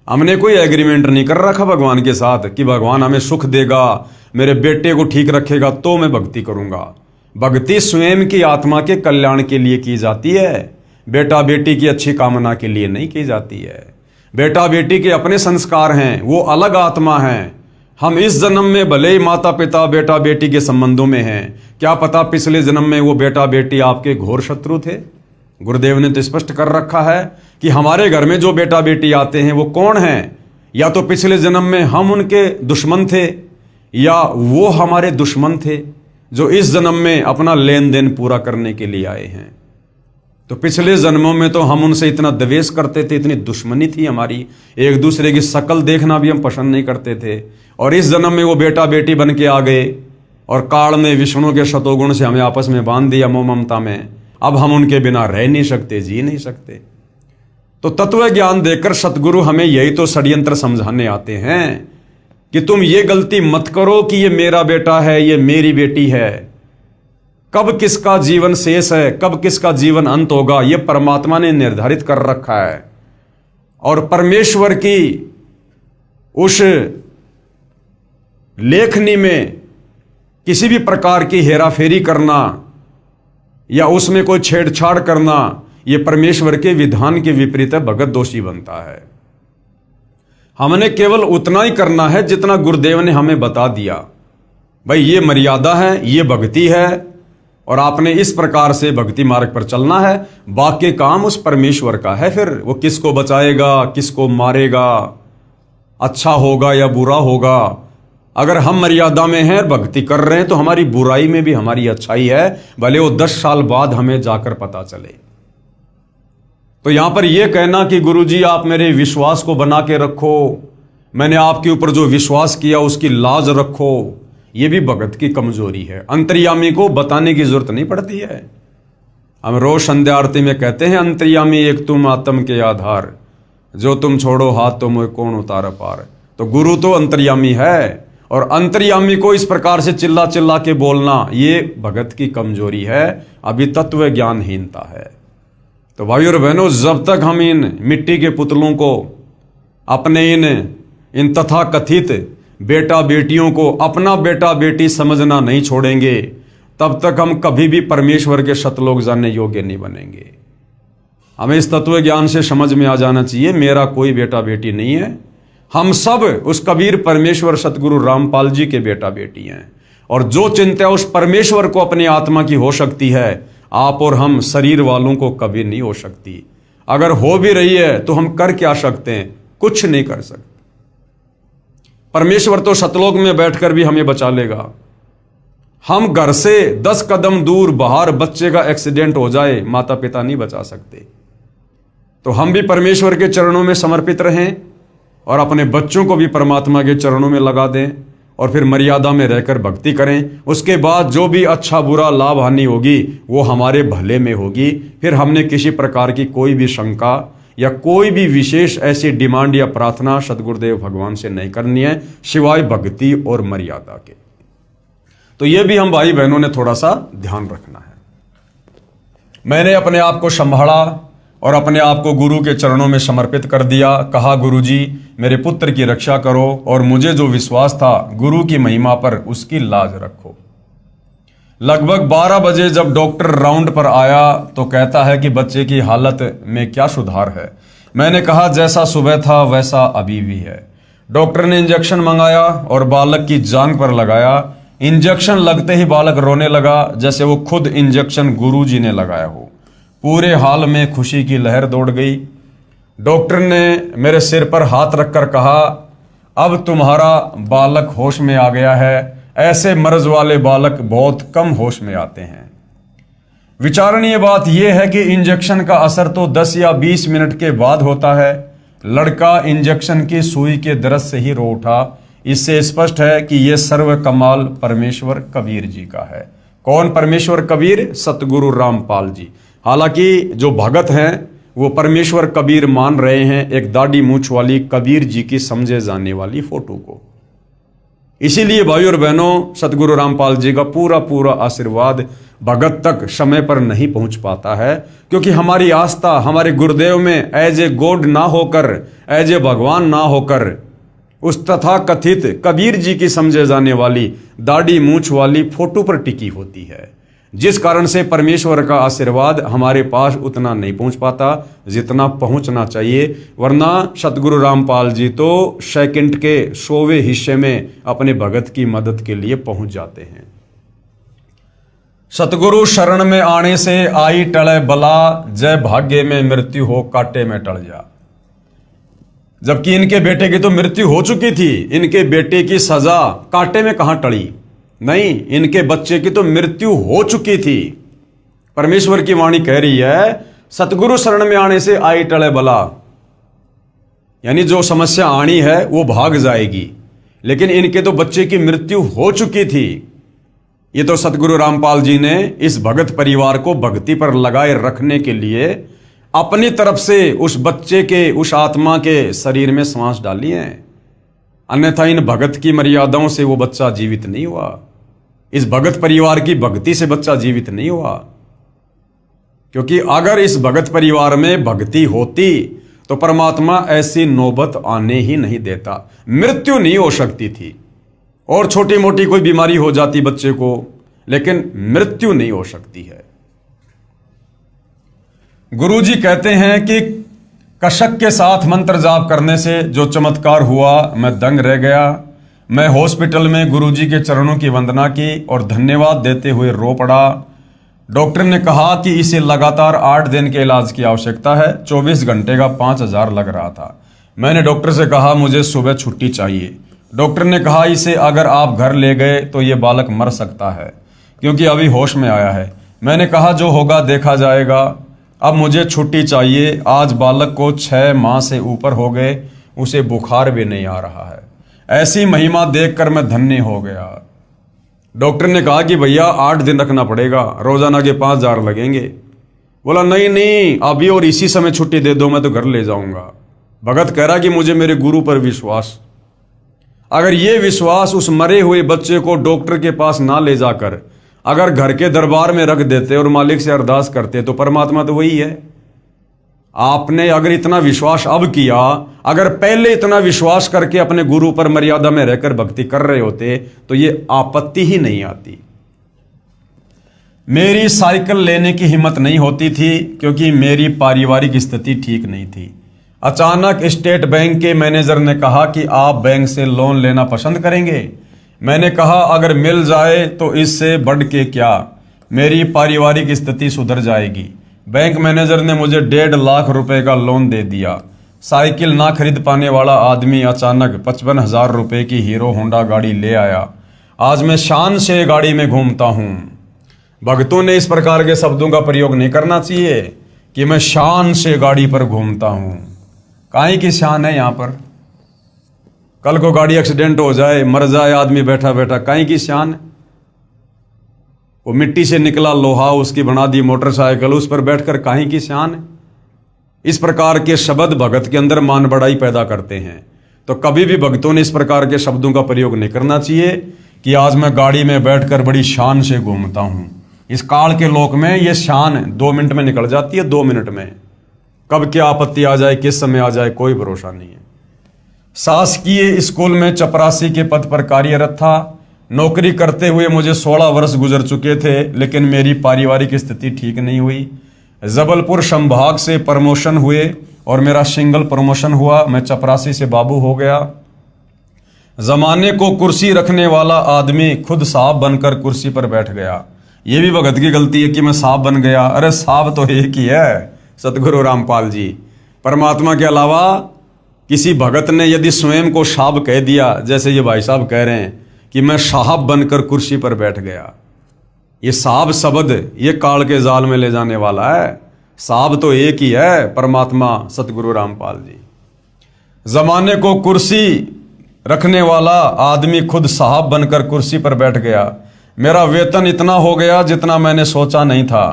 हमने कोई एग्रीमेंट नहीं कर रखा भगवान के साथ कि भगवान हमें सुख देगा, मेरे बेटे को ठीक रखेगा तो मैं भक्ति करूंगा। भक्ति स्वयं की आत्मा के कल्याण के लिए की जाती है, बेटा बेटी की अच्छी कामना के लिए नहीं की जाती है। बेटा बेटी के अपने संस्कार हैं, वो अलग आत्मा हैं। हम इस जन्म में भले ही माता पिता बेटा बेटी के संबंधों में हैं, क्या पता पिछले जन्म में वो बेटा बेटी आपके घोर शत्रु थे। गुरुदेव ने तो स्पष्ट कर रखा है कि हमारे घर में जो बेटा बेटी आते हैं वो कौन हैं, या तो पिछले जन्म में हम उनके दुश्मन थे या वो हमारे दुश्मन थे जो इस जन्म में अपना लेन देन पूरा करने के लिए आए हैं। तो पिछले जन्मों में तो हम उनसे इतना द्वेष करते थे, इतनी दुश्मनी थी हमारी, एक दूसरे की शक्ल देखना भी हम पसंद नहीं करते थे, और इस जन्म में वो बेटा बेटी बन के आ गए और काल ने विष्णु के शतोगुण से हमें आपस में बांध दिया मोह ममता में। अब हम उनके बिना रह नहीं सकते, जी नहीं सकते। तो तत्व ज्ञान देकर सतगुरु हमें यही तो षड्यंत्र समझाने आते हैं कि तुम ये गलती मत करो कि ये मेरा बेटा है, ये मेरी बेटी है। कब किसका जीवन शेष है, कब किसका जीवन अंत होगा, ये परमात्मा ने निर्धारित कर रखा है। और परमेश्वर की उस लेखनी में किसी भी प्रकार की हेराफेरी करना या उसमें कोई छेड़छाड़ करना, यह परमेश्वर के विधान के विपरीत है, भगत दोषी बनता है। हमने केवल उतना ही करना है जितना गुरुदेव ने हमें बता दिया। भाई ये मर्यादा है, ये भक्ति है, और आपने इस प्रकार से भक्ति मार्ग पर चलना है। बाकी काम उस परमेश्वर का है। फिर वो किसको बचाएगा, किसको मारेगा, अच्छा होगा या बुरा होगा। अगर हम मर्यादा में हैं, भक्ति कर रहे हैं, तो हमारी बुराई में भी हमारी अच्छाई है, भले वो 10 साल बाद हमें जाकर पता चले। तो यहां पर यह कहना कि गुरुजी आप मेरे विश्वास को बना के रखो, मैंने आपके ऊपर जो विश्वास किया उसकी लाज रखो, यह भी भगत की कमजोरी है। अंतर्यामी को बताने की जरूरत नहीं पड़ती है। हम रोज संध्या आरती में कहते हैं, अंतर्यामी एक तुम आत्म के आधार, जो तुम छोड़ो हाथ तो मुझे कौन उतार पार। तो गुरु तो अंतर्यामी है, और अंतर्यामी को इस प्रकार से चिल्ला चिल्ला के बोलना, ये भगत की कमजोरी है, अभी तत्व ज्ञानहीनता है। तो भाइयों और बहनों, जब तक हम इन मिट्टी के पुतलों को, अपने इन तथाकथित बेटा बेटियों को अपना बेटा बेटी समझना नहीं छोड़ेंगे, तब तक हम कभी भी परमेश्वर के सतलोक जानने योग्य नहीं बनेंगे। हमें इस तत्व ज्ञान से समझ में आ जाना चाहिए, मेरा कोई बेटा बेटी नहीं है। हम सब उस कबीर परमेश्वर सतगुरु रामपाल जी के बेटा बेटी हैं, और जो चिंता उस परमेश्वर को अपनी आत्मा की हो सकती है, आप और हम शरीर वालों को कभी नहीं हो सकती। अगर हो भी रही है तो हम कर क्या सकते हैं? कुछ नहीं कर सकते। परमेश्वर तो सतलोक में बैठकर भी हमें बचा लेगा। हम घर से 10 कदम दूर बाहर बच्चे का एक्सीडेंट हो जाए, माता पिता नहीं बचा सकते। तो हम भी परमेश्वर के चरणों में समर्पित रहें और अपने बच्चों को भी परमात्मा के चरणों में लगा दें और फिर मर्यादा में रहकर भक्ति करें। उसके बाद जो भी अच्छा बुरा लाभ हानि होगी वो हमारे भले में होगी। फिर हमने किसी प्रकार की कोई भी शंका या कोई भी विशेष ऐसी डिमांड या प्रार्थना सद्गुरुदेव भगवान से नहीं करनी है, सिवाय भक्ति और मर्यादा के। तो ये भी हम भाई बहनों ने थोड़ा सा ध्यान रखना है। मैंने अपने आप को संभाला और अपने आप को गुरु के चरणों में समर्पित कर दिया। कहा, गुरुजी मेरे पुत्र की रक्षा करो और मुझे जो विश्वास था गुरु की महिमा पर, उसकी लाज रखो। लगभग 12 बजे जब डॉक्टर राउंड पर आया तो कहता है कि बच्चे की हालत में क्या सुधार है। मैंने कहा, जैसा सुबह था वैसा अभी भी है। डॉक्टर ने इंजेक्शन मंगाया और बालक की जांघ पर लगाया। इंजेक्शन लगते ही बालक रोने लगा, जैसे वो खुद इंजेक्शन गुरुजी ने लगाया हो। पूरे हाल में खुशी की लहर दौड़ गई। डॉक्टर ने मेरे सिर पर हाथ रखकर कहा, अब तुम्हारा बालक होश में आ गया है। ऐसे मर्ज वाले बालक बहुत कम होश में आते हैं। विचारणीय बात यह है कि इंजेक्शन का असर तो 10 या 20 मिनट के बाद होता है। लड़का इंजेक्शन की सुई के दर्द से ही रो उठा। इससे स्पष्ट है कि यह सर्व कमाल परमेश्वर कबीर जी का है। कौन परमेश्वर कबीर? सतगुरु रामपाल जी। हालांकि जो भगत हैं वो परमेश्वर कबीर मान रहे हैं एक दाढ़ी मूंछ वाली कबीर जी की समझे जाने वाली फोटो को। इसीलिए भाई और बहनों, सतगुरु रामपाल जी का पूरा पूरा आशीर्वाद भगत तक समय पर नहीं पहुंच पाता है, क्योंकि हमारी आस्था हमारे गुरुदेव में एज ए गॉड ना होकर, एज ए भगवान ना होकर, उस तथा कथित कबीर जी की समझे जाने वाली दाढ़ी मूंछ वाली फोटो पर टिकी होती है, जिस कारण से परमेश्वर का आशीर्वाद हमारे पास उतना नहीं पहुंच पाता जितना पहुंचना चाहिए। वरना सतगुरु रामपाल जी तो सेकंड के 100वें हिस्से में अपने भगत की मदद के लिए पहुंच जाते हैं। सतगुरु शरण में आने से आई टले बला, जय भाग्य में मृत्यु हो कांटे में टल जा। जबकि इनके बेटे की तो मृत्यु हो चुकी थी, इनके बेटे की सजा कांटे में कहां टली? नहीं, इनके बच्चे की तो मृत्यु हो चुकी थी। परमेश्वर की वाणी कह रही है, सतगुरु शरण में आने से आई टले बला, यानी जो समस्या आनी है वो भाग जाएगी। लेकिन इनके तो बच्चे की मृत्यु हो चुकी थी। ये तो सतगुरु रामपाल जी ने इस भगत परिवार को भक्ति पर लगाए रखने के लिए अपनी तरफ से उस बच्चे के, उस आत्मा के शरीर में सांस डाली है। अन्यथा इन भगत की मर्यादाओं से वो बच्चा जीवित नहीं हुआ। इस भगत परिवार की भक्ति से बच्चा जीवित नहीं हुआ। क्योंकि अगर इस भगत परिवार में भक्ति होती तो परमात्मा ऐसी नौबत आने ही नहीं देता। मृत्यु नहीं हो सकती थी, और छोटी मोटी कोई बीमारी हो जाती बच्चे को, लेकिन मृत्यु नहीं हो सकती है। गुरुजी कहते हैं कि कशक के साथ मंत्र जाप करने से जो चमत्कार हुआ, मैं दंग रह गया। मैं हॉस्पिटल में गुरुजी के चरणों की वंदना की और धन्यवाद देते हुए रो पड़ा। डॉक्टर ने कहा कि इसे लगातार 8 दिन के इलाज की आवश्यकता है। 24 घंटे का 5000 लग रहा था। मैंने डॉक्टर से कहा मुझे सुबह छुट्टी चाहिए। डॉक्टर ने कहा इसे अगर आप घर ले गए तो ये बालक मर सकता है, क्योंकि अभी होश में आया है। मैंने कहा जो होगा देखा जाएगा, अब मुझे छुट्टी चाहिए। आज बालक को 6 माह से ऊपर हो गए, उसे बुखार भी नहीं आ रहा है। ऐसी महिमा देखकर मैं धन्य हो गया। डॉक्टर ने कहा कि भैया 8 दिन रखना पड़ेगा, रोजाना के 5000 लगेंगे। बोला नहीं नहीं, अभी और इसी समय छुट्टी दे दो, मैं तो घर ले जाऊंगा। भगत कह रहा कि मुझे मेरे गुरु पर विश्वास। अगर ये विश्वास उस मरे हुए बच्चे को डॉक्टर के पास ना ले जाकर अगर घर के दरबार में रख देते और मालिक से अरदास करते, तो परमात्मा तो वही है। आपने अगर इतना विश्वास अब किया, अगर पहले इतना विश्वास करके अपने गुरु पर मर्यादा में रहकर भक्ति कर रहे होते, तो ये आपत्ति ही नहीं आती। मेरी साइकिल लेने की हिम्मत नहीं होती थी, क्योंकि मेरी पारिवारिक स्थिति ठीक नहीं थी। अचानक स्टेट बैंक के मैनेजर ने कहा कि आप बैंक से लोन लेना पसंद करेंगे। मैंने कहा अगर मिल जाए तो इससे बढ़ के क्या, मेरी पारिवारिक स्थिति सुधर जाएगी। बैंक मैनेजर ने मुझे 1.5 लाख रुपए का लोन दे दिया। साइकिल ना खरीद पाने वाला आदमी अचानक 55,000 रुपए की हीरो होंडा गाड़ी ले आया। आज मैं शान से गाड़ी में घूमता हूं। भक्तों ने इस प्रकार के शब्दों का प्रयोग नहीं करना चाहिए कि मैं शान से गाड़ी पर घूमता हूं। काहे की शान है यहां पर? कल को गाड़ी एक्सीडेंट हो जाए, मर जाए आदमी बैठा बैठा, काहे की शान? वो मिट्टी से निकला लोहा उसकी बना दी मोटरसाइकिल, उस पर बैठकर काहे की शान? इस प्रकार के शब्द भगत के अंदर मान बढ़ाई पैदा करते हैं। तो कभी भी भक्तों ने इस प्रकार के शब्दों का प्रयोग नहीं करना चाहिए कि आज मैं गाड़ी में बैठकर बड़ी शान से घूमता हूं। इस काल के लोक में ये शान 2 मिनट में निकल जाती है, 2 मिनट में। कब क्या आपत्ति आ जाए, किस समय आ जाए, कोई भरोसा नहीं है। शासकीय स्कूल में चपरासी के पद पर कार्यरत था। नौकरी करते हुए मुझे 16 वर्ष गुजर चुके थे, लेकिन मेरी पारिवारिक स्थिति ठीक नहीं हुई। जबलपुर संभाग से प्रमोशन हुए और मेरा सिंगल प्रमोशन हुआ। मैं चपरासी से बाबू हो गया। जमाने को कुर्सी रखने वाला आदमी खुद साहब बनकर कुर्सी पर बैठ गया। यह भी भगत की गलती है कि मैं साहब बन गया। अरे साहब तो एक ही है, सतगुरु रामपाल जी। परमात्मा के अलावा किसी भगत ने यदि स्वयं को साहब कह दिया, जैसे ये भाई साहब कह रहे हैं कि मैं साहब बनकर कुर्सी पर बैठ गया, ये साहब शब्द ये काल के जाल में ले जाने वाला है। साहब तो एक ही है, परमात्मा सतगुरु रामपाल जी। जमाने को कुर्सी रखने वाला आदमी खुद साहब बनकर कुर्सी पर बैठ गया। मेरा वेतन इतना हो गया जितना मैंने सोचा नहीं था।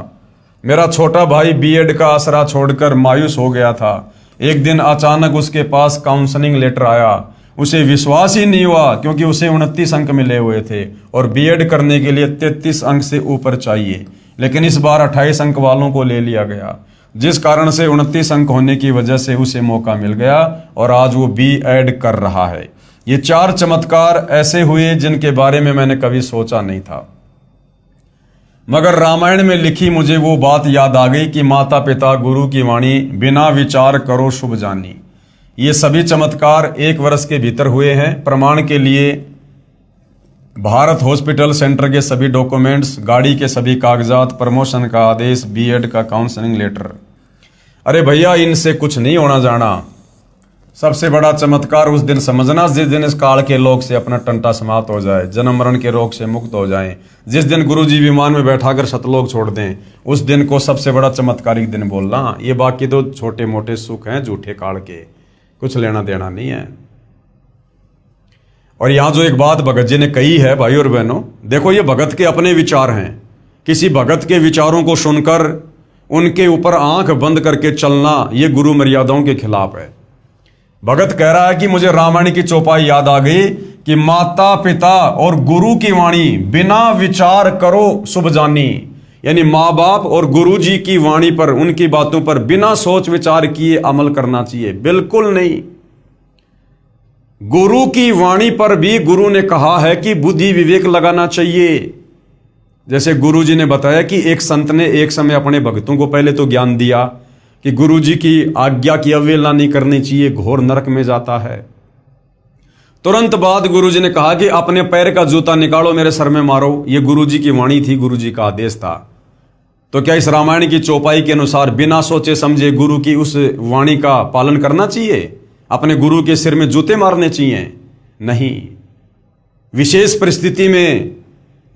मेरा छोटा भाई बीएड का आसरा छोड़कर मायूस हो गया था। एक दिन अचानक उसके पास काउंसलिंग लेटर आया। उसे विश्वास ही नहीं हुआ, क्योंकि उसे 29 अंक मिले हुए थे और बीएड करने के लिए 33 अंक से ऊपर चाहिए। लेकिन इस बार 28 अंक वालों को ले लिया गया, जिस कारण से 29 अंक होने की वजह से उसे मौका मिल गया और आज वो बीएड कर रहा है। ये 4 चमत्कार ऐसे हुए जिनके बारे में मैंने कभी सोचा नहीं था, मगर रामायण में लिखी मुझे वो बात याद आ गई कि माता पिता गुरु की वाणी बिना विचार करो शुभ जानी। ये सभी चमत्कार 1 वर्ष के भीतर हुए हैं। प्रमाण के लिए भारत हॉस्पिटल सेंटर के सभी डॉक्यूमेंट्स, गाड़ी के सभी कागजात, प्रमोशन का आदेश, बीएड का काउंसलिंग लेटर। अरे भैया, इनसे कुछ नहीं होना जाना। सबसे बड़ा चमत्कार उस दिन समझना जिस दिन इस काल के लोग से अपना टंटा समाप्त हो जाए, जन्म मरण के रोग से मुक्त हो जाएं। जिस दिन गुरुजी विमान में बैठाकर सतलोक छोड़ दें, उस दिन को सबसे बड़ा चमत्कारिक दिन बोलना। ये बाकी तो छोटे मोटे सुख हैं झूठे काल के, कुछ लेना देना नहीं है। और यहां जो एक बात भगत जी ने कही है भाई और बहनों, देखो ये भगत के अपने विचार हैं। किसी भगत के विचारों को सुनकर उनके ऊपर आंख बंद करके चलना ये गुरु मर्यादाओं के खिलाफ है। भगत कह रहा है कि मुझे रामायण की चौपाई याद आ गई कि माता पिता और गुरु की वाणी बिना विचार करो शुभ जानी। यानी माँ बाप और गुरु जी की वाणी पर, उनकी बातों पर बिना सोच विचार किए अमल करना चाहिए, बिल्कुल नहीं। गुरु की वाणी पर भी गुरु ने कहा है कि बुद्धि विवेक लगाना चाहिए। जैसे गुरु जी ने बताया कि एक संत ने एक समय अपने भक्तों को पहले तो ज्ञान दिया कि गुरु जी की आज्ञा की अवहेलना नहीं करनी चाहिए, घोर नरक में जाता है। तुरंत बाद गुरु जी ने कहा कि अपने पैर का जूता निकालो, मेरे सर में मारो। ये गुरु जी की वाणी थी, गुरु जी का आदेश था। तो क्या इस रामायण की चौपाई के अनुसार बिना सोचे समझे गुरु की उस वाणी का पालन करना चाहिए? अपने गुरु के सिर में जूते मारने चाहिए? नहीं। विशेष परिस्थिति में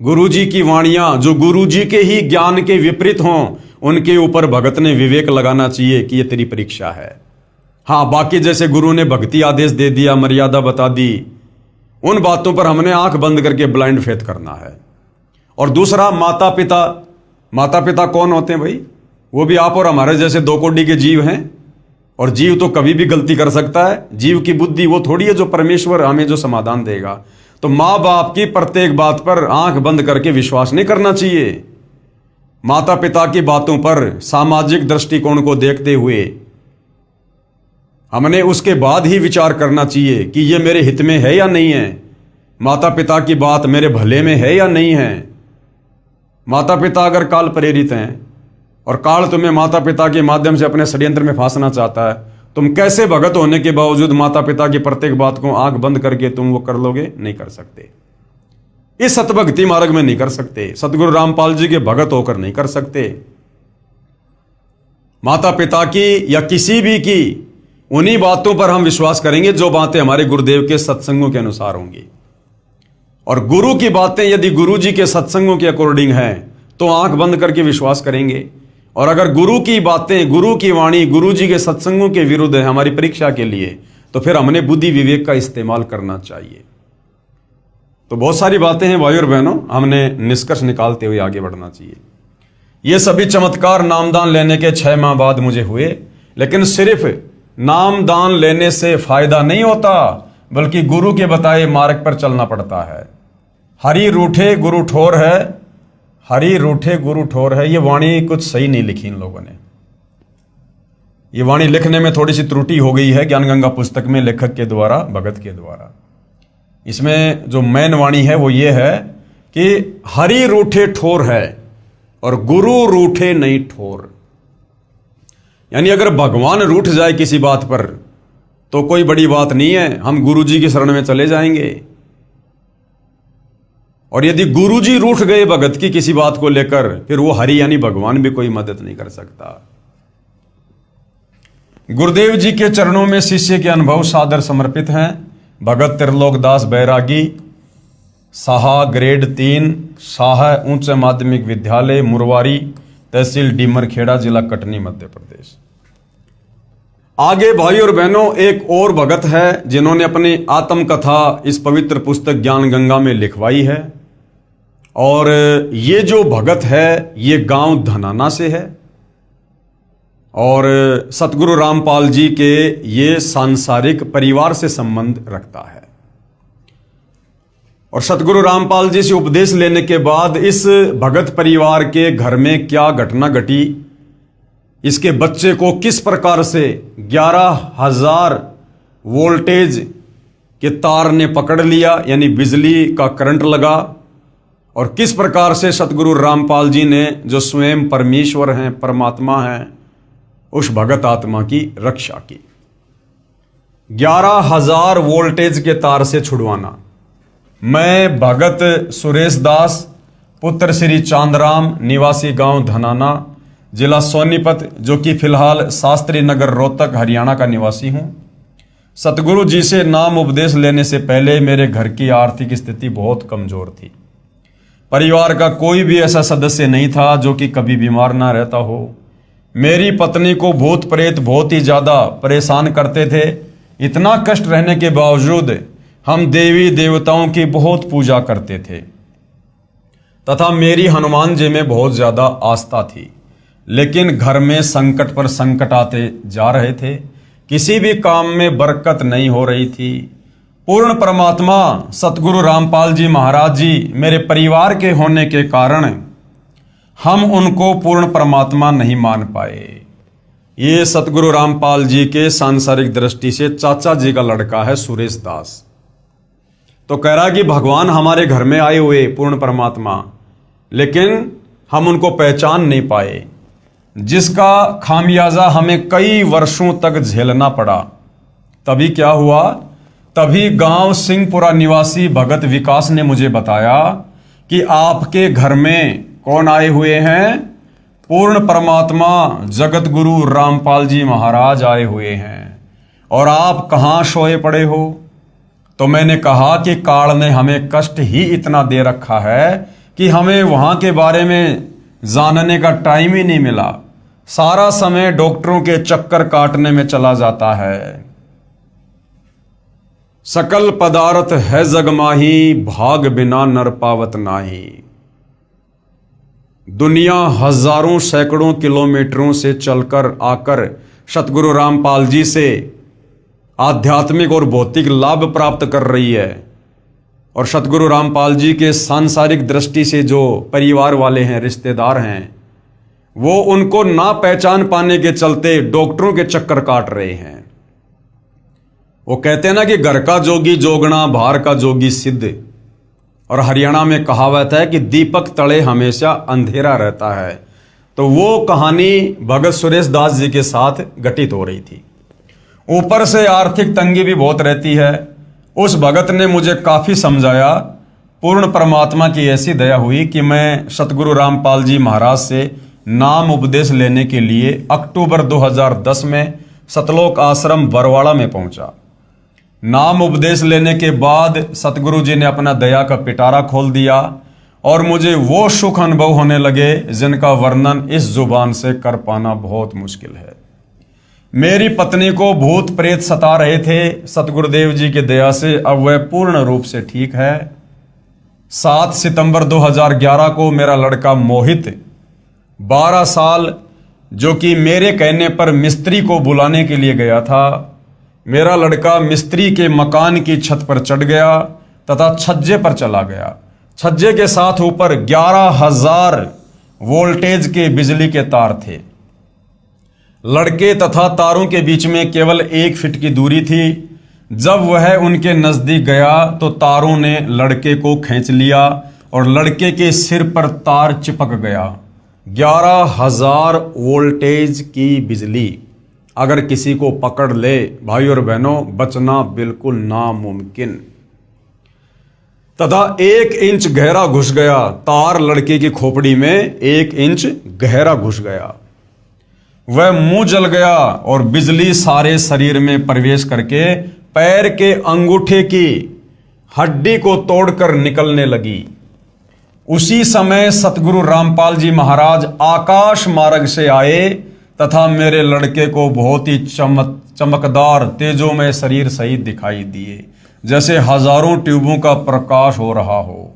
गुरु जी की वाणियां जो गुरु जी के ही ज्ञान के विपरीत हों, उनके ऊपर भगत ने विवेक लगाना चाहिए कि ये तेरी परीक्षा है। हाँ, बाकी जैसे गुरु ने भक्ति आदेश दे दिया, मर्यादा बता दी, उन बातों पर हमने आंख बंद करके ब्लाइंड फेथ करना है। और दूसरा, माता पिता। माता पिता कौन होते हैं भाई? वो भी आप और हमारे जैसे 2 कोटि के जीव हैं। और जीव तो कभी भी गलती कर सकता है। जीव की बुद्धि वो थोड़ी है जो परमेश्वर हमें जो समाधान देगा। तो माँ बाप की प्रत्येक बात पर आंख बंद करके विश्वास नहीं करना चाहिए। माता पिता की बातों पर सामाजिक दृष्टिकोण को देखते हुए हमने उसके बाद ही विचार करना चाहिए कि ये मेरे हित में है या नहीं है, माता पिता की बात मेरे भले में है या नहीं है। माता पिता अगर काल प्रेरित हैं और काल तुम्हें माता पिता के माध्यम से अपने षड्यंत्र में फांसना चाहता है, तुम कैसे भगत होने के बावजूद माता पिता की प्रत्येक बात को आंख बंद करके तुम वो कर लोगे? नहीं कर सकते। इस सतभक्ति मार्ग में नहीं कर सकते, सतगुरु रामपाल जी के भगत होकर नहीं कर सकते। माता पिता की या किसी भी की उन्हीं बातों पर हम विश्वास करेंगे जो बातें हमारे गुरुदेव के सत्संगों के अनुसार होंगी। और गुरु की बातें यदि गुरु जी के सत्संगों के अकॉर्डिंग हैं तो आंख बंद करके विश्वास करेंगे, और अगर गुरु की बातें, गुरु की वाणी गुरु जी के सत्संगों के विरुद्ध है हमारी परीक्षा के लिए, तो फिर हमने बुद्धि विवेक का इस्तेमाल करना चाहिए। तो बहुत सारी बातें हैं भाई और बहनों, हमने निष्कर्ष निकालते हुए आगे बढ़ना चाहिए। ये सभी चमत्कार नामदान लेने के 6 माह बाद मुझे हुए, लेकिन सिर्फ नामदान लेने से फायदा नहीं होता, बल्कि गुरु के बताए मार्ग पर चलना पड़ता है। हरि रूठे गुरु ठोर है, हरि रूठे गुरु ठोर है। ये वाणी कुछ सही नहीं लिखी इन लोगों ने। ये वाणी लिखने में थोड़ी सी त्रुटि हो गई है ज्ञान गंगा पुस्तक में, लेखक के द्वारा, भगत के द्वारा। इसमें जो मेन वाणी है वो ये है कि हरि रूठे ठोर है और गुरु रूठे नहीं ठोर। यानी अगर भगवान रूठ जाए किसी बात पर तो कोई बड़ी बात नहीं है, हम गुरु जी की शरण में चले जाएंगे। और यदि गुरु जी रूठ गए भगत की किसी बात को लेकर, फिर वो हरि यानी भगवान भी कोई मदद नहीं कर सकता। गुरुदेव जी के चरणों में शिष्य के अनुभव सादर समर्पित हैं। भगत त्रिलोकदास बैरागी, साहा ग्रेड 3, साहा उच्च माध्यमिक विद्यालय मुरवारी, तहसील डीमरखेड़ा, जिला कटनी, मध्य प्रदेश। आगे भाई और बहनों एक और भगत है जिन्होंने अपनी आत्मकथा इस पवित्र पुस्तक ज्ञान गंगा में लिखवाई है। और ये जो भगत है ये गांव धनाना से है और सतगुरु रामपाल जी के ये सांसारिक परिवार से संबंध रखता है। और सतगुरु रामपाल जी से उपदेश लेने के बाद इस भगत परिवार के घर में क्या घटना घटी, इसके बच्चे को किस प्रकार से 11,000 वोल्टेज के तार ने पकड़ लिया, यानी बिजली का करंट लगा, और किस प्रकार से सतगुरु रामपाल जी ने, जो स्वयं परमेश्वर हैं, परमात्मा हैं, उस भगत आत्मा की रक्षा की। 11,000 वोल्टेज के तार से छुड़वाना। मैं भगत सुरेश दास, पुत्र श्री चांदराम, निवासी गांव धनाना, जिला सोनीपत, जो कि फिलहाल शास्त्री नगर रोहतक हरियाणा का निवासी हूं। सतगुरु जी से नाम उपदेश लेने से पहले मेरे घर की आर्थिक स्थिति बहुत कमजोर थी। परिवार का कोई भी ऐसा सदस्य नहीं था जो कि कभी बीमार ना रहता हो। मेरी पत्नी को भूत प्रेत बहुत ही ज्यादा परेशान करते थे। इतना कष्ट रहने के बावजूद हम देवी देवताओं की बहुत पूजा करते थे तथा मेरी हनुमान जी में बहुत ज्यादा आस्था थी। लेकिन घर में संकट पर संकट आते जा रहे थे, किसी भी काम में बरकत नहीं हो रही थी। पूर्ण परमात्मा सतगुरु रामपाल जी महाराज जी मेरे परिवार के होने के कारण हम उनको पूर्ण परमात्मा नहीं मान पाए। ये सतगुरु रामपाल जी के सांसारिक दृष्टि से चाचा जी का लड़का है सुरेश दास। तो कह रहा कि भगवान हमारे घर में आए हुए पूर्ण परमात्मा, लेकिन हम उनको पहचान नहीं पाए, जिसका खामियाजा हमें कई वर्षों तक झेलना पड़ा। तभी क्या हुआ, तभी गांव सिंहपुरा निवासी भगत विकास ने मुझे बताया कि आपके घर में कौन आए हुए हैं, पूर्ण परमात्मा जगत गुरु रामपाल जी महाराज आए हुए हैं, और आप कहां सोए पड़े हो। तो मैंने कहा कि काल ने हमें कष्ट ही इतना दे रखा है कि हमें वहां के बारे में जानने का टाइम ही नहीं मिला। सारा समय डॉक्टरों के चक्कर काटने में चला जाता है। सकल पदार्थ है जग माही, भाग बिना नर पावत नाही। दुनिया हजारों सैकड़ों किलोमीटरों से चलकर आकर सतगुरु रामपाल जी से आध्यात्मिक और भौतिक लाभ प्राप्त कर रही है, और सतगुरु रामपाल जी के सांसारिक दृष्टि से जो परिवार वाले हैं, रिश्तेदार हैं, वो उनको ना पहचान पाने के चलते डॉक्टरों के चक्कर काट रहे हैं। वो कहते हैं ना कि घर का जोगी जोगना, बाहर का जोगी सिद्ध। और हरियाणा में कहावत है कि दीपक तले हमेशा अंधेरा रहता है। तो वो कहानी भगत सुरेश दास जी के साथ घटित हो रही थी। ऊपर से आर्थिक तंगी भी बहुत रहती है। उस भगत ने मुझे काफी समझाया पूर्ण परमात्मा की ऐसी दया हुई कि मैं सतगुरु रामपाल जी महाराज से नाम उपदेश लेने के लिए अक्टूबर 2010 में सतलोक आश्रम बरवाड़ा में पहुंचा। नाम उपदेश लेने के बाद सतगुरु जी ने अपना दया का पिटारा खोल दिया और मुझे वो सुख अनुभव होने लगे जिनका वर्णन इस जुबान से कर पाना बहुत मुश्किल है। मेरी पत्नी को भूत प्रेत सता रहे थे, सतगुरुदेव जी की दया से अब वह पूर्ण रूप से ठीक है। 7 सितंबर 2011 को मेरा लड़का मोहित 12 साल, जो कि मेरे कहने पर मिस्त्री को बुलाने के लिए गया था, मेरा लड़का मिस्त्री के मकान की छत पर चढ़ गया तथा छज्जे पर चला गया। छज्जे के साथ ऊपर 11,000 वोल्टेज के बिजली के तार थे। लड़के तथा तारों के बीच में केवल 1 फीट की दूरी थी। जब वह उनके नजदीक गया तो तारों ने लड़के को खींच लिया और लड़के के सिर पर तार चिपक गया। 11,000 वोल्टेज की बिजली अगर किसी को पकड़ ले भाई और बहनों, बचना बिल्कुल नामुमकिन। तथा 1 इंच गहरा घुस गया, तार लड़के की खोपड़ी में 1 इंच गहरा घुस गया। वह मुंह जल गया और बिजली सारे शरीर में प्रवेश करके पैर के अंगूठे की हड्डी को तोड़कर निकलने लगी। उसी समय सतगुरु रामपाल जी महाराज आकाश मार्ग से आए तथा मेरे लड़के को बहुत ही चमकदार तेजोमय शरीर सहित दिखाई दिए, जैसे हजारों ट्यूबों का प्रकाश हो रहा हो।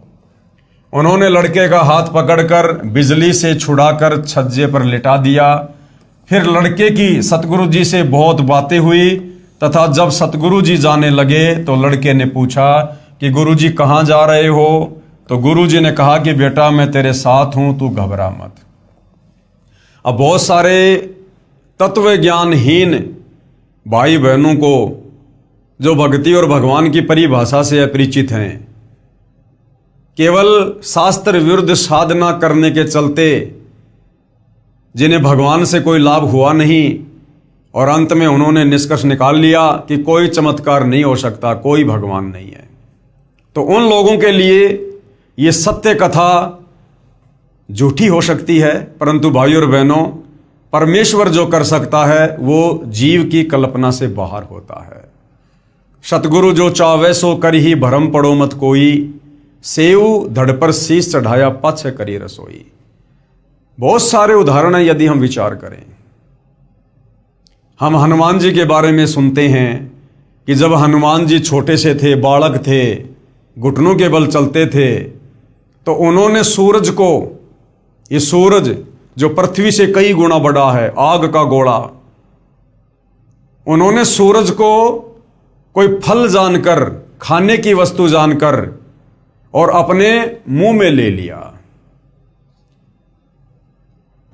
उन्होंने लड़के का हाथ पकड़कर बिजली से छुड़ाकर छज्जे पर लिटा दिया। फिर लड़के की सतगुरु जी से बहुत बातें हुई तथा जब सतगुरु जी जाने लगे तो लड़के ने पूछा कि गुरु जी कहाँ जा रहे हो? तो गुरु जी ने कहा कि बेटा मैं तेरे साथ हूं, तू घबरा मत। अब बहुत सारे तत्व ज्ञानहीन भाई बहनों को जो भक्ति और भगवान की परिभाषा से अपरिचित हैं, केवल शास्त्र विरुद्ध साधना करने के चलते जिन्हें भगवान से कोई लाभ हुआ नहीं और अंत में उन्होंने निष्कर्ष निकाल लिया कि कोई चमत्कार नहीं हो सकता, कोई भगवान नहीं है, तो उन लोगों के लिए ये सत्य कथा झूठी हो सकती है। परंतु भाइयों और बहनों, परमेश्वर जो कर सकता है वो जीव की कल्पना से बाहर होता है। सतगुरु जो चावे सो कर ही भरम पड़ो मत कोई, सेऊ धड़ पर शीश चढ़ाया पछ करी रसोई। बहुत सारे उदाहरण हैं यदि हम विचार करें। हम हनुमान जी के बारे में सुनते हैं कि जब हनुमान जी छोटे से थे, बालक थे, घुटनों के बल चलते थे, तो उन्होंने सूरज को, ये सूरज जो पृथ्वी से कई गुना बड़ा है, आग का गोला, उन्होंने सूरज को कोई फल जानकर, खाने की वस्तु जानकर और अपने मुंह में ले लिया।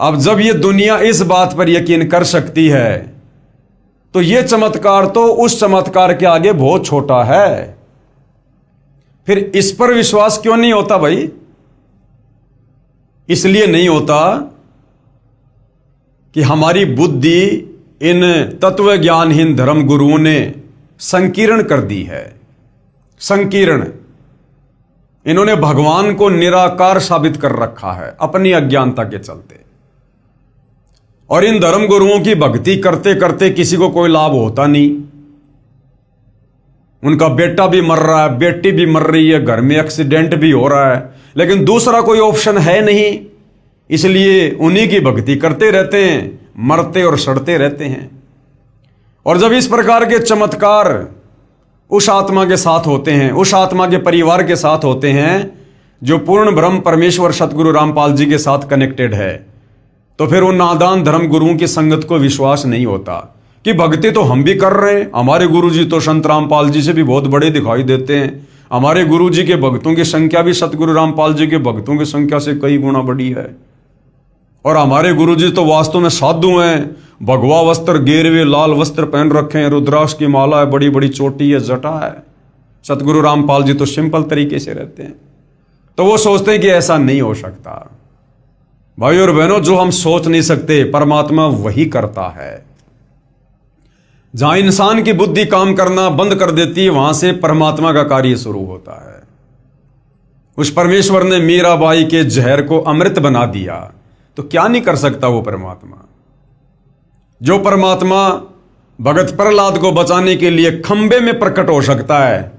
अब जब ये दुनिया इस बात पर यकीन कर सकती है तो ये चमत्कार तो उस चमत्कार के आगे बहुत छोटा है। फिर इस पर विश्वास क्यों नहीं होता भाई? इसलिए नहीं होता कि हमारी बुद्धि इन तत्व ज्ञानहीन धर्म गुरुओं ने संकीर्ण कर दी है। संकीर्ण, इन्होंने भगवान को निराकार साबित कर रखा है अपनी अज्ञानता के चलते। और इन धर्म गुरुओं की भक्ति करते करते किसी को कोई लाभ होता नहीं। उनका बेटा भी मर रहा है, बेटी भी मर रही है, घर में एक्सीडेंट भी हो रहा है, लेकिन दूसरा कोई ऑप्शन है नहीं, इसलिए उन्हीं की भक्ति करते रहते हैं, मरते और सड़ते रहते हैं। और जब इस प्रकार के चमत्कार उस आत्मा के साथ होते हैं, उस आत्मा के परिवार के साथ होते हैं जो पूर्ण ब्रह्म परमेश्वर सतगुरु रामपाल जी के साथ कनेक्टेड है, तो फिर उन नादान धर्म गुरुओं की संगत को विश्वास नहीं होता कि भक्ति तो हम भी कर रहे हैं, हमारे गुरु जी तो संत रामपाल जी से भी बहुत बड़े दिखाई देते हैं, हमारे गुरु जी के भक्तों की संख्या भी सतगुरु रामपाल जी के भक्तों की संख्या से कई गुना बड़ी है, और हमारे गुरु जी तो वास्तव में साधु हैं, भगवा वस्त्र, गेरवे लाल वस्त्र पहन रखे हैं, रुद्राक्ष की माला है, बड़ी बड़ी चोटी है, जटा है। सतगुरु रामपाल जी तो सिंपल तरीके से रहते हैं। तो वो सोचते हैं कि ऐसा नहीं हो सकता। भाई और बहनों, जो हम सोच नहीं सकते परमात्मा वही करता है। जहां इंसान की बुद्धि काम करना बंद कर देती है, वहां से परमात्मा का कार्य शुरू होता है। उस परमेश्वर ने मीराबाई के जहर को अमृत बना दिया, तो क्या नहीं कर सकता वो परमात्मा। जो परमात्मा भगत प्रहलाद को बचाने के लिए खंबे में प्रकट हो सकता है,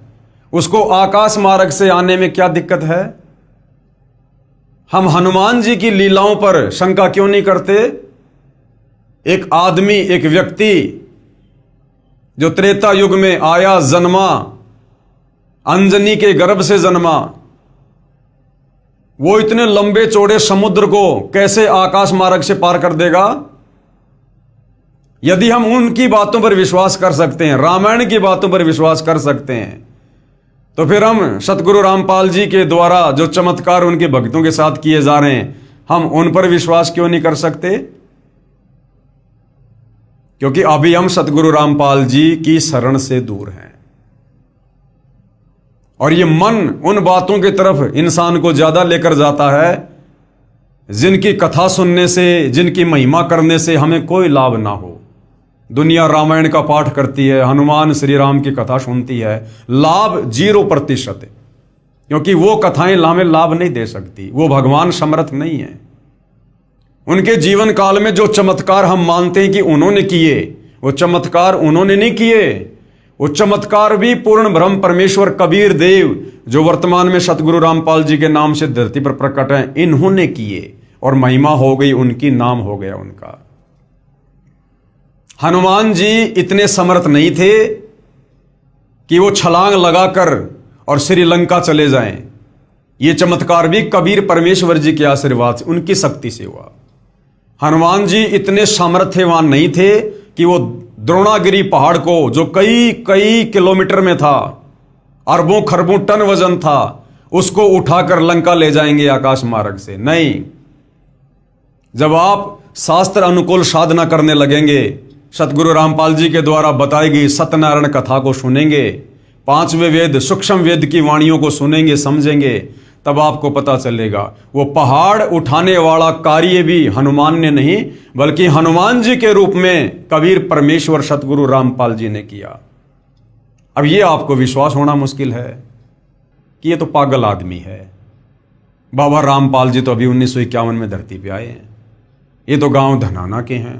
उसको आकाश मार्ग से आने में क्या दिक्कत है। हम हनुमान जी की लीलाओं पर शंका क्यों नहीं करते। एक आदमी, एक व्यक्ति जो त्रेता युग में आया, जन्मा, अंजनी के गर्भ से जन्मा, वो इतने लंबे चौड़े समुद्र को कैसे आकाश मार्ग से पार कर देगा। यदि हम उनकी बातों पर विश्वास कर सकते हैं, रामायण की बातों पर विश्वास कर सकते हैं, तो फिर हम सतगुरु रामपाल जी के द्वारा जो चमत्कार उनके भक्तों के साथ किए जा रहे हैं, हम उन पर विश्वास क्यों नहीं कर सकते। क्योंकि अभी हम सतगुरु रामपाल जी की शरण से दूर हैं, और ये मन उन बातों की तरफ इंसान को ज्यादा लेकर जाता है जिनकी कथा सुनने से, जिनकी महिमा करने से हमें कोई लाभ ना हो। दुनिया रामायण का पाठ करती है, हनुमान श्री राम की कथा सुनती है, लाभ 0%, क्योंकि वो कथाएं हमें लाभ नहीं दे सकती। वो भगवान समर्थ नहीं है। उनके जीवन काल में जो चमत्कार हम मानते हैं कि उन्होंने किए, वो चमत्कार उन्होंने नहीं किए। वो चमत्कार भी पूर्ण ब्रह्म परमेश्वर कबीर देव, जो वर्तमान में सतगुरु रामपाल जी के नाम से धरती पर प्रकट हैं, इन्होंने किए, और महिमा हो गई उनकी, नाम हो गया उनका। हनुमान जी इतने समर्थ नहीं थे कि वो छलांग लगाकर और श्रीलंका चले जाएं। ये चमत्कार भी कबीर परमेश्वर जी के आशीर्वाद से, उनकी शक्ति से हुआ। हनुमान जी इतने सामर्थ्यवान नहीं थे कि वो द्रोणागिरी पहाड़ को, जो कई कई किलोमीटर में था, अरबों खरबों टन वजन था, उसको उठाकर लंका ले जाएंगे आकाश मार्ग से। नहीं, जब आप शास्त्र अनुकूल साधना करने लगेंगे, सतगुरु रामपाल जी के द्वारा बताई गई सत्यनारायण कथा को सुनेंगे, 5वें वेद सूक्ष्म वेद की वाणियों को सुनेंगे, समझेंगे, तब आपको पता चलेगा वो पहाड़ उठाने वाला कार्य भी हनुमान ने नहीं, बल्कि हनुमान जी के रूप में कबीर परमेश्वर सतगुरु रामपाल जी ने किया। अब ये आपको विश्वास होना मुश्किल है कि ये तो पागल आदमी है। बाबा रामपाल जी तो अभी 1951 में धरती पे आए हैं। ये तो गांव धनाना के हैं।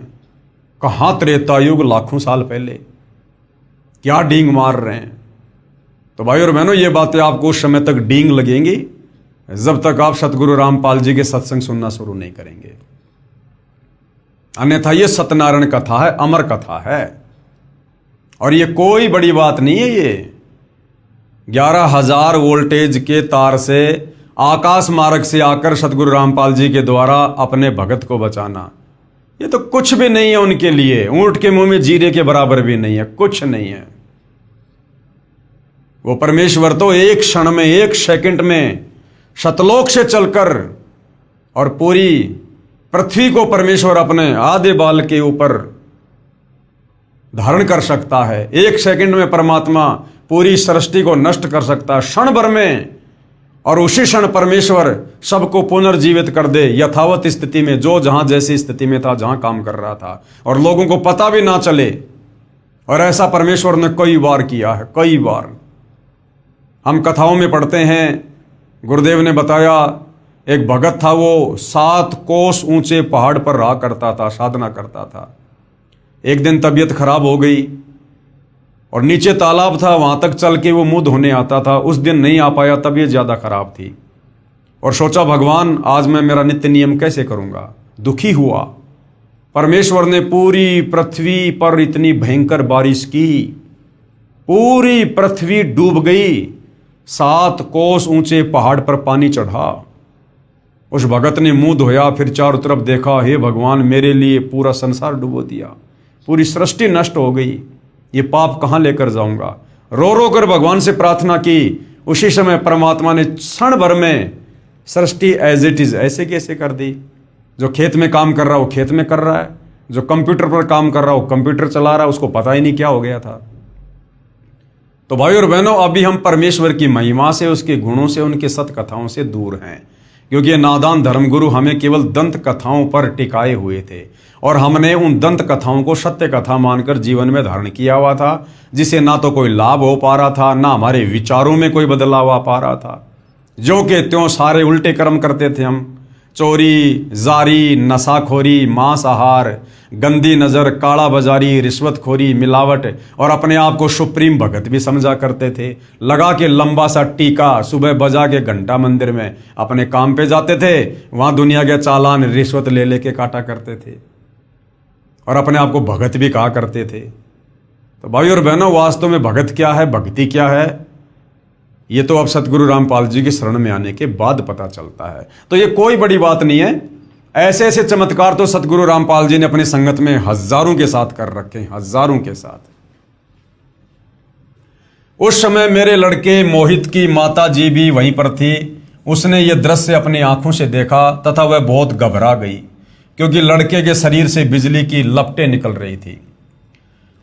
कहां त्रेता युग, लाखों साल पहले, क्या डींग मार रहे हैं। तो भाई और बहनों, ये बातें आपको उस समय तक डींग लगेंगी जब तक आप सतगुरु रामपाल जी के सत्संग सुनना शुरू नहीं करेंगे। अन्यथा ये सत्यनारायण कथा है, अमर कथा है, और ये कोई बड़ी बात नहीं है। ये 11,000 वोल्टेज के तार से आकाश मार्ग से आकर सतगुरु रामपाल जी के द्वारा अपने भगत को बचाना, ये तो कुछ भी नहीं है उनके लिए। ऊंट के मुंह में जीरे के बराबर भी नहीं है, कुछ नहीं है। वो परमेश्वर तो एक क्षण में, एक सेकंड में शतलोक से चलकर और पूरी पृथ्वी को परमेश्वर अपने आधे बाल के ऊपर धारण कर सकता है। एक सेकंड में परमात्मा पूरी सृष्टि को नष्ट कर सकता है, क्षण भर में, और उसी क्षण परमेश्वर सबको पुनर्जीवित कर दे यथावत स्थिति में, जो जहां जैसी स्थिति में था, जहां काम कर रहा था, और लोगों को पता भी ना चले। और ऐसा परमेश्वर ने कई बार किया है, कई बार। हम कथाओं में पढ़ते हैं, गुरुदेव ने बताया, एक भगत था, वो 7 कोस ऊंचे पहाड़ पर रहा करता था, साधना करता था। एक दिन तबीयत खराब हो गई और नीचे तालाब था, वहां तक चल के वो मुंह धोने आता था। उस दिन नहीं आ पाया, तबीयत ज्यादा खराब थी, और सोचा भगवान आज मैं मेरा नित्य नियम कैसे करूंगा। दुखी हुआ। परमेश्वर ने पूरी पृथ्वी पर इतनी भयंकर बारिश की, पूरी पृथ्वी डूब गई। 7 कोस ऊंचे पहाड़ पर पानी चढ़ा। उस भगत ने मुंह धोया, फिर चारों तरफ देखा, हे भगवान मेरे लिए पूरा संसार डुबो दिया, पूरी सृष्टि नष्ट हो गई, ये पाप कहां लेकर जाऊंगा। रो रो कर भगवान से प्रार्थना की। उसी समय परमात्मा ने क्षण भर में सृष्टि एज इट इज ऐसे कैसे कर दी। जो खेत में काम कर रहा है वो खेत में कर रहा है, जो कंप्यूटर पर काम कर रहा है वो कंप्यूटर चला रहा है, उसको पता ही नहीं क्या हो गया था। तो भाई और बहनों, अभी हम परमेश्वर की महिमा से, उसके गुणों से, उनके सत कथाओं से दूर हैं, क्योंकि ये नादान धर्मगुरु हमें केवल दंत कथाओं पर टिकाए हुए थे, और हमने उन दंत कथाओं को सत्य कथा मानकर जीवन में धारण किया हुआ था, जिसे ना तो कोई लाभ हो पा रहा था, ना हमारे विचारों में कोई बदलाव आ पा रहा था। जो के त्यों सारे उल्टे कर्म करते थे हम। चोरी, जारी, नशाखोरी, मांसाहार, गंदी नज़र, काला बाजारी, रिश्वतखोरी, मिलावट और अपने आप को सुप्रीम भगत भी समझा करते थे। लगा के लंबा सा टीका, सुबह बजा के घंटा मंदिर में अपने काम पे जाते थे, वहाँ दुनिया के चालान रिश्वत ले लेके काटा करते थे और अपने आप को भगत भी कहा करते थे। तो भाई और बहनों, वास्तव में भगत क्या है, भक्ति क्या है, ये तो अब सतगुरु रामपाल जी की शरण में आने के बाद पता चलता है। तो ये कोई बड़ी बात नहीं है। ऐसे ऐसे चमत्कार तो सतगुरु रामपाल जी ने अपनी संगत में हजारों के साथ कर रखे हैं, हजारों के साथ। उस समय मेरे लड़के मोहित की माता जी भी वहीं पर थी। उसने ये दृश्य अपनी आंखों से देखा तथा वह बहुत घबरा गई, क्योंकि लड़के के शरीर से बिजली की लपटें निकल रही थी।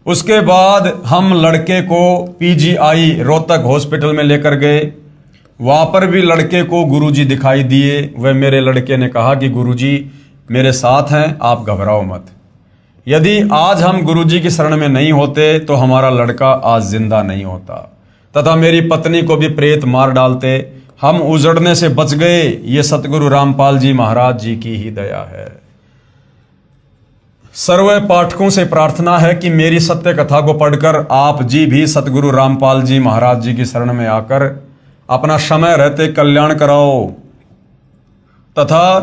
उसके बाद हम लड़के को पीजीआई रोहतक हॉस्पिटल में लेकर गए। वहाँ पर भी लड़के को गुरुजी दिखाई दिए। वह मेरे लड़के ने कहा कि गुरुजी मेरे साथ हैं, आप घबराओ मत। यदि आज हम गुरुजी की शरण में नहीं होते तो हमारा लड़का आज जिंदा नहीं होता, तथा मेरी पत्नी को भी प्रेत मार डालते। हम उजड़ने से बच गए, ये सतगुरु रामपाल जी महाराज जी की ही दया है। सर्व पाठकों से प्रार्थना है कि मेरी सत्य कथा को पढ़कर आप जी भी सतगुरु रामपाल जी महाराज जी की शरण में आकर अपना समय रहते कल्याण कराओ, तथा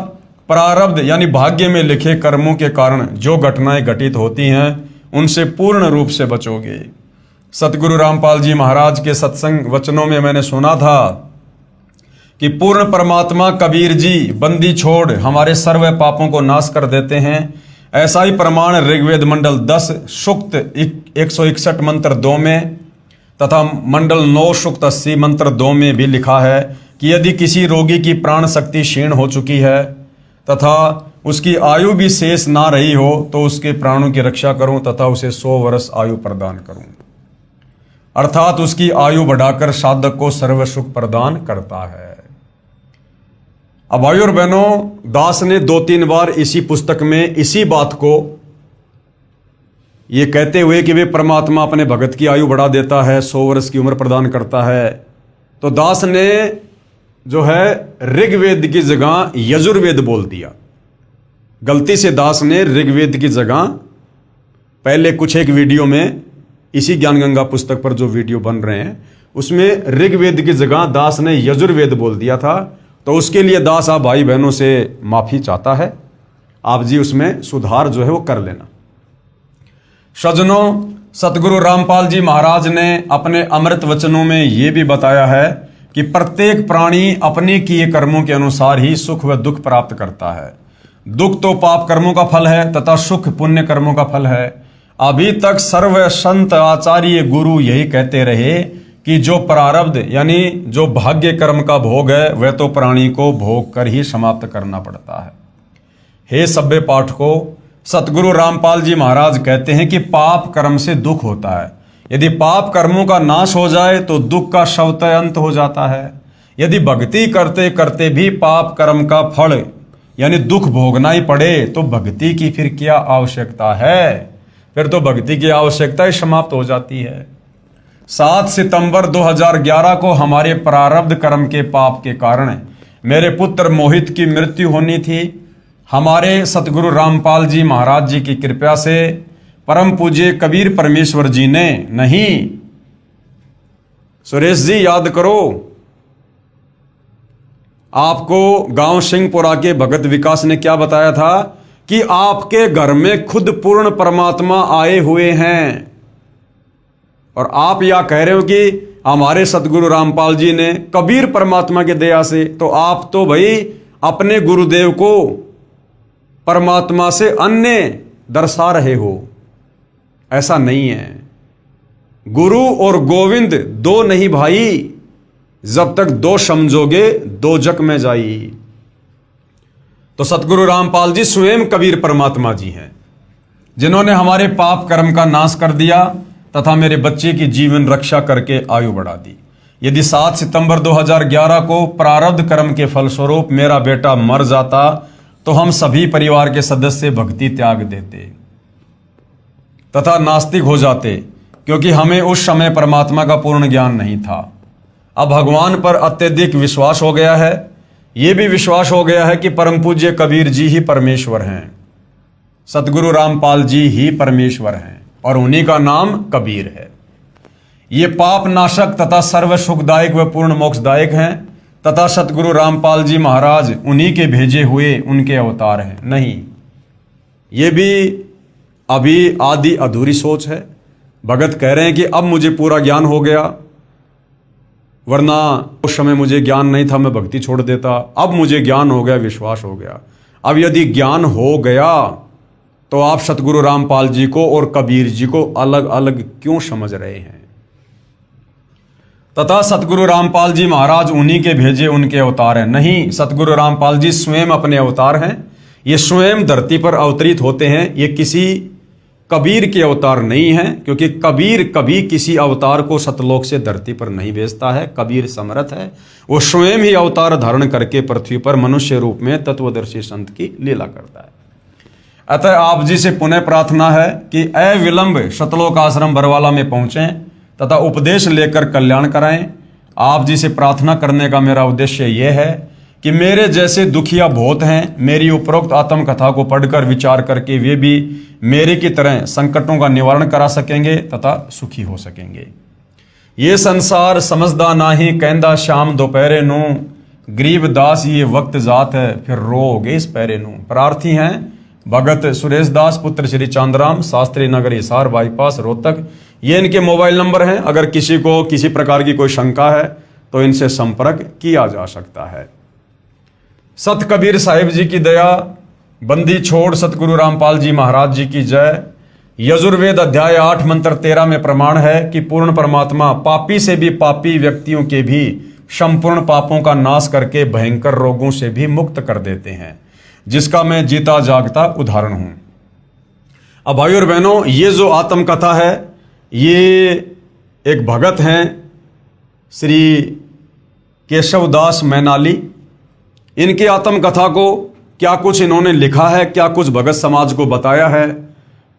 प्रारब्ध यानी भाग्य में लिखे कर्मों के कारण जो घटनाएं घटित होती हैं उनसे पूर्ण रूप से बचोगे। सतगुरु रामपाल जी महाराज के सत्संग वचनों में मैंने सुना था कि पूर्ण परमात्मा कबीर जी बंदी छोड़ हमारे सर्व पापों को नाश कर देते हैं। ऐसा ही प्रमाण ऋग्वेद मंडल 10 सूक्त 161 मंत्र 2 में तथा मंडल 9 सूक्त 80 मंत्र 2 में भी लिखा है कि यदि किसी रोगी की प्राण शक्ति क्षीण हो चुकी है तथा उसकी आयु भी शेष ना रही हो तो उसके प्राणों की रक्षा करूं तथा उसे 100 वर्ष आयु प्रदान करूं, अर्थात उसकी आयु बढ़ाकर साधक को सर्व सुख प्रदान करता है। अब भाई और बहनों, दास ने 2-3 बार इसी पुस्तक में इसी बात को ये कहते हुए कि वे परमात्मा अपने भगत की आयु बढ़ा देता है, 100 वर्ष की उम्र प्रदान करता है, तो दास ने जो है ऋग्वेद की जगह यजुर्वेद बोल दिया। गलती से दास ने ऋग्वेद की जगह पहले कुछ एक वीडियो में इसी ज्ञान गंगा पुस्तक पर जो वीडियो बन रहे हैं उसमें ऋग्वेद की जगह दास ने यजुर्वेद बोल दिया था। तो उसके लिए दास आप भाई बहनों से माफी चाहता है। आप जी उसमें सुधार जो है वो कर लेना। सज्जनों, सतगुरु रामपाल जी महाराज ने अपने अमृत वचनों में ये भी बताया है कि प्रत्येक प्राणी अपने किए कर्मों के अनुसार ही सुख व दुख प्राप्त करता है। दुख तो पाप कर्मों का फल है तथा सुख पुण्य कर्मों का फल है। अभी तक सर्व संत आचार्य गुरु यही कहते रहे कि जो प्रारब्ध यानी जो भाग्य कर्म का भोग है वह तो प्राणी को भोग कर ही समाप्त करना पड़ता है। हे सभ्य पाठकों, सतगुरु रामपाल जी महाराज कहते हैं कि पाप कर्म से दुख होता है। यदि पाप कर्मों का नाश हो जाए तो दुख का स्वतः अंत हो जाता है। यदि भक्ति करते करते भी पाप कर्म का फल यानी दुख भोगना ही पड़े तो भक्ति की फिर क्या आवश्यकता है? फिर तो भक्ति की आवश्यकता ही समाप्त हो जाती है। 7 सितंबर 2011 को हमारे प्रारब्ध कर्म के पाप के कारण मेरे पुत्र मोहित की मृत्यु होनी थी। हमारे सतगुरु रामपाल जी महाराज जी की कृपा से परम पूज्य कबीर परमेश्वर जी ने, नहीं सुरेश जी याद करो, आपको गांव सिंहपुरा के भगत विकास ने क्या बताया था कि आपके घर में खुद पूर्ण परमात्मा आए हुए हैं। और आप यह कह रहे हो कि हमारे सतगुरु रामपाल जी ने कबीर परमात्मा के दया से, तो आप तो भाई अपने गुरुदेव को परमात्मा से अन्य दर्शा रहे हो। ऐसा नहीं है। गुरु और गोविंद दो नहीं भाई, जब तक दो समझोगे दो जग में जाई। तो सतगुरु रामपाल जी स्वयं कबीर परमात्मा जी हैं, जिन्होंने हमारे पाप कर्म का नाश कर दिया तथा मेरे बच्चे की जीवन रक्षा करके आयु बढ़ा दी। यदि 7 सितंबर 2011 को प्रारब्ध कर्म के फलस्वरूप मेरा बेटा मर जाता तो हम सभी परिवार के सदस्य भक्ति त्याग देते तथा नास्तिक हो जाते, क्योंकि हमें उस समय परमात्मा का पूर्ण ज्ञान नहीं था। अब भगवान पर अत्यधिक विश्वास हो गया है। ये भी विश्वास हो गया है कि परम पूज्य कबीर जी ही परमेश्वर हैं, सतगुरु रामपाल जी ही परमेश्वर हैं और उन्हीं का नाम कबीर है। ये पाप नाशक तथा सर्व सुखदायक व पूर्ण मोक्षदायक हैं तथा सतगुरु रामपाल जी महाराज उन्हीं के भेजे हुए उनके अवतार हैं। नहीं, ये भी अभी आधी अधूरी सोच है। भगत कह रहे हैं कि अब मुझे पूरा ज्ञान हो गया, वरना उस समय मुझे ज्ञान नहीं था, मैं भक्ति छोड़ देता। अब मुझे ज्ञान हो गया, विश्वास हो गया। अब यदि ज्ञान हो गया तो आप सतगुरु रामपाल जी को और कबीर जी को अलग अलग क्यों समझ रहे हैं? तथा सतगुरु रामपाल जी महाराज उन्हीं के भेजे उनके अवतार हैं। नहीं, सतगुरु रामपाल जी स्वयं अपने अवतार हैं। ये स्वयं धरती पर अवतरित होते हैं। ये किसी कबीर के अवतार नहीं हैं, क्योंकि कबीर कभी किसी अवतार को सतलोक से धरती पर नहीं भेजता है। कबीर समर्थ है, वो स्वयं ही अवतार धारण करके पृथ्वी पर मनुष्य रूप में तत्वदर्शी संत की लीला करता है। अतः आप जी से पुनः प्रार्थना है कि अविलंब सतलोक आश्रम बरवाला में पहुंचें तथा उपदेश लेकर कल्याण कराएं। आप जी से प्रार्थना करने का मेरा उद्देश्य यह है कि मेरे जैसे दुखिया बहुत हैं, मेरी उपरोक्त आत्मकथा को पढ़कर विचार करके वे भी मेरे की तरह संकटों का निवारण करा सकेंगे तथा सुखी हो सकेंगे। ये संसार समझदा नाही, कहंदा शाम दोपहरे नू, गरीब दास ये वक्त जात है, फिर रोगे इस पैरे नू। प्रार्थी हैं भगत सुरेश दास पुत्र श्री चांदराम, शास्त्री नगर, हिसार बाईपास, रोहतक। ये इनके मोबाइल नंबर हैं। अगर किसी को किसी प्रकार की कोई शंका है तो इनसे संपर्क किया जा सकता है। सत कबीर साहिब जी की दया, बंदी छोड़ सतगुरु रामपाल जी महाराज जी की जय। यजुर्वेद अध्याय 8 मंत्र 13 में प्रमाण है कि पूर्ण परमात्मा पापी से भी पापी व्यक्तियों के भी संपूर्ण पापों का नाश करके भयंकर रोगों से भी मुक्त कर देते हैं, जिसका मैं जीता जागता उदाहरण हूं। अब भाइयों और बहनों, ये जो आत्मकथा है, ये एक भगत हैं श्री केशवदास मैनाली। इनकी आत्मकथा को क्या कुछ इन्होंने लिखा है, क्या कुछ भगत समाज को बताया है,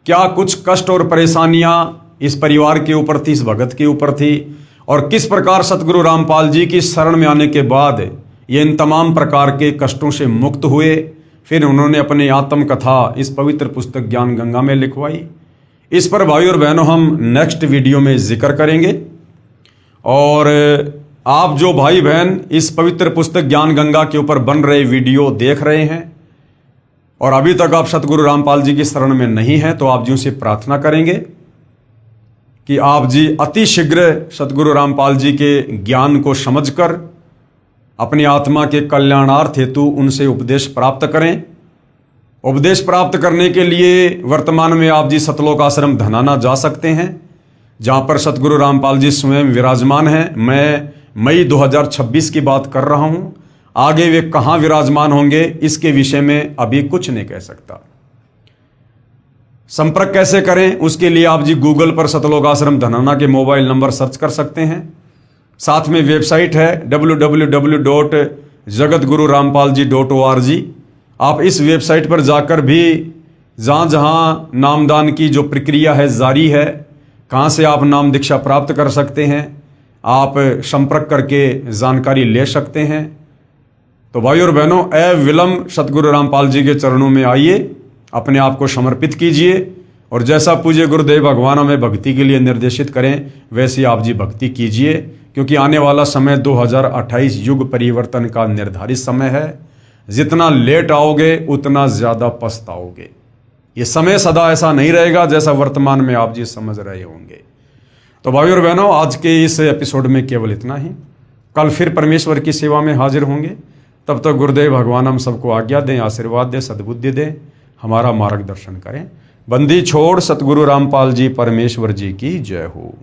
क्या कुछ कष्ट और परेशानियां इस परिवार के ऊपर थी, इस भगत के ऊपर थी, और किस प्रकार सतगुरु रामपाल जी की शरण में आने के बाद ये इन तमाम प्रकार के कष्टों से मुक्त हुए। फिर उन्होंने अपनी आत्मकथा इस पवित्र पुस्तक ज्ञान गंगा में लिखवाई। इस पर भाई और बहनों हम नेक्स्ट वीडियो में जिक्र करेंगे। और आप जो भाई बहन इस पवित्र पुस्तक ज्ञान गंगा के ऊपर बन रहे वीडियो देख रहे हैं और अभी तक आप सतगुरु रामपाल जी की शरण में नहीं हैं, तो आप जी से प्रार्थना करेंगे कि आप जी अति शीघ्र सतगुरु रामपाल जी के ज्ञान को समझकर अपनी आत्मा के कल्याणार्थ हेतु उनसे उपदेश प्राप्त करें। उपदेश प्राप्त करने के लिए वर्तमान में आप जी सतलोक आश्रम धनाना जा सकते हैं, जहां पर सतगुरु रामपाल जी स्वयं विराजमान हैं। मैं मई 2026 की बात कर रहा हूं। आगे वे कहां विराजमान होंगे इसके विषय में अभी कुछ नहीं कह सकता। संपर्क कैसे करें उसके लिए आप जी गूगल पर सतलोक आश्रम धनाना के मोबाइल नंबर सर्च कर सकते हैं। साथ में वेबसाइट है www.jagatgururampalji.org। आप इस वेबसाइट पर जाकर भी जहां जहां नामदान की जो प्रक्रिया है जारी है, कहां से आप नाम दीक्षा प्राप्त कर सकते हैं, आप संपर्क करके जानकारी ले सकते हैं। तो भाई और बहनों, अविलंब सतगुरु रामपाल जी के चरणों में आइए, अपने आप को समर्पित कीजिए और जैसा पूज्य गुरुदेव भगवान हमें भक्ति के लिए निर्देशित करें वैसी आप जी भक्ति कीजिए, क्योंकि आने वाला समय 2028 युग परिवर्तन का निर्धारित समय है। जितना लेट आओगे उतना ज़्यादा पछताओगे। ये समय सदा ऐसा नहीं रहेगा जैसा वर्तमान में आप जी समझ रहे होंगे। तो भाई और बहनों, आज के इस एपिसोड में केवल इतना ही। कल फिर परमेश्वर की सेवा में हाजिर होंगे। तब तक गुरुदेव भगवान हम सबको आज्ञा दें, आशीर्वाद दें, सद्बुद्धि दें, हमारा मार्गदर्शन करें। बंदी छोड़ सतगुरु रामपाल जी परमेश्वर जी की जय हो।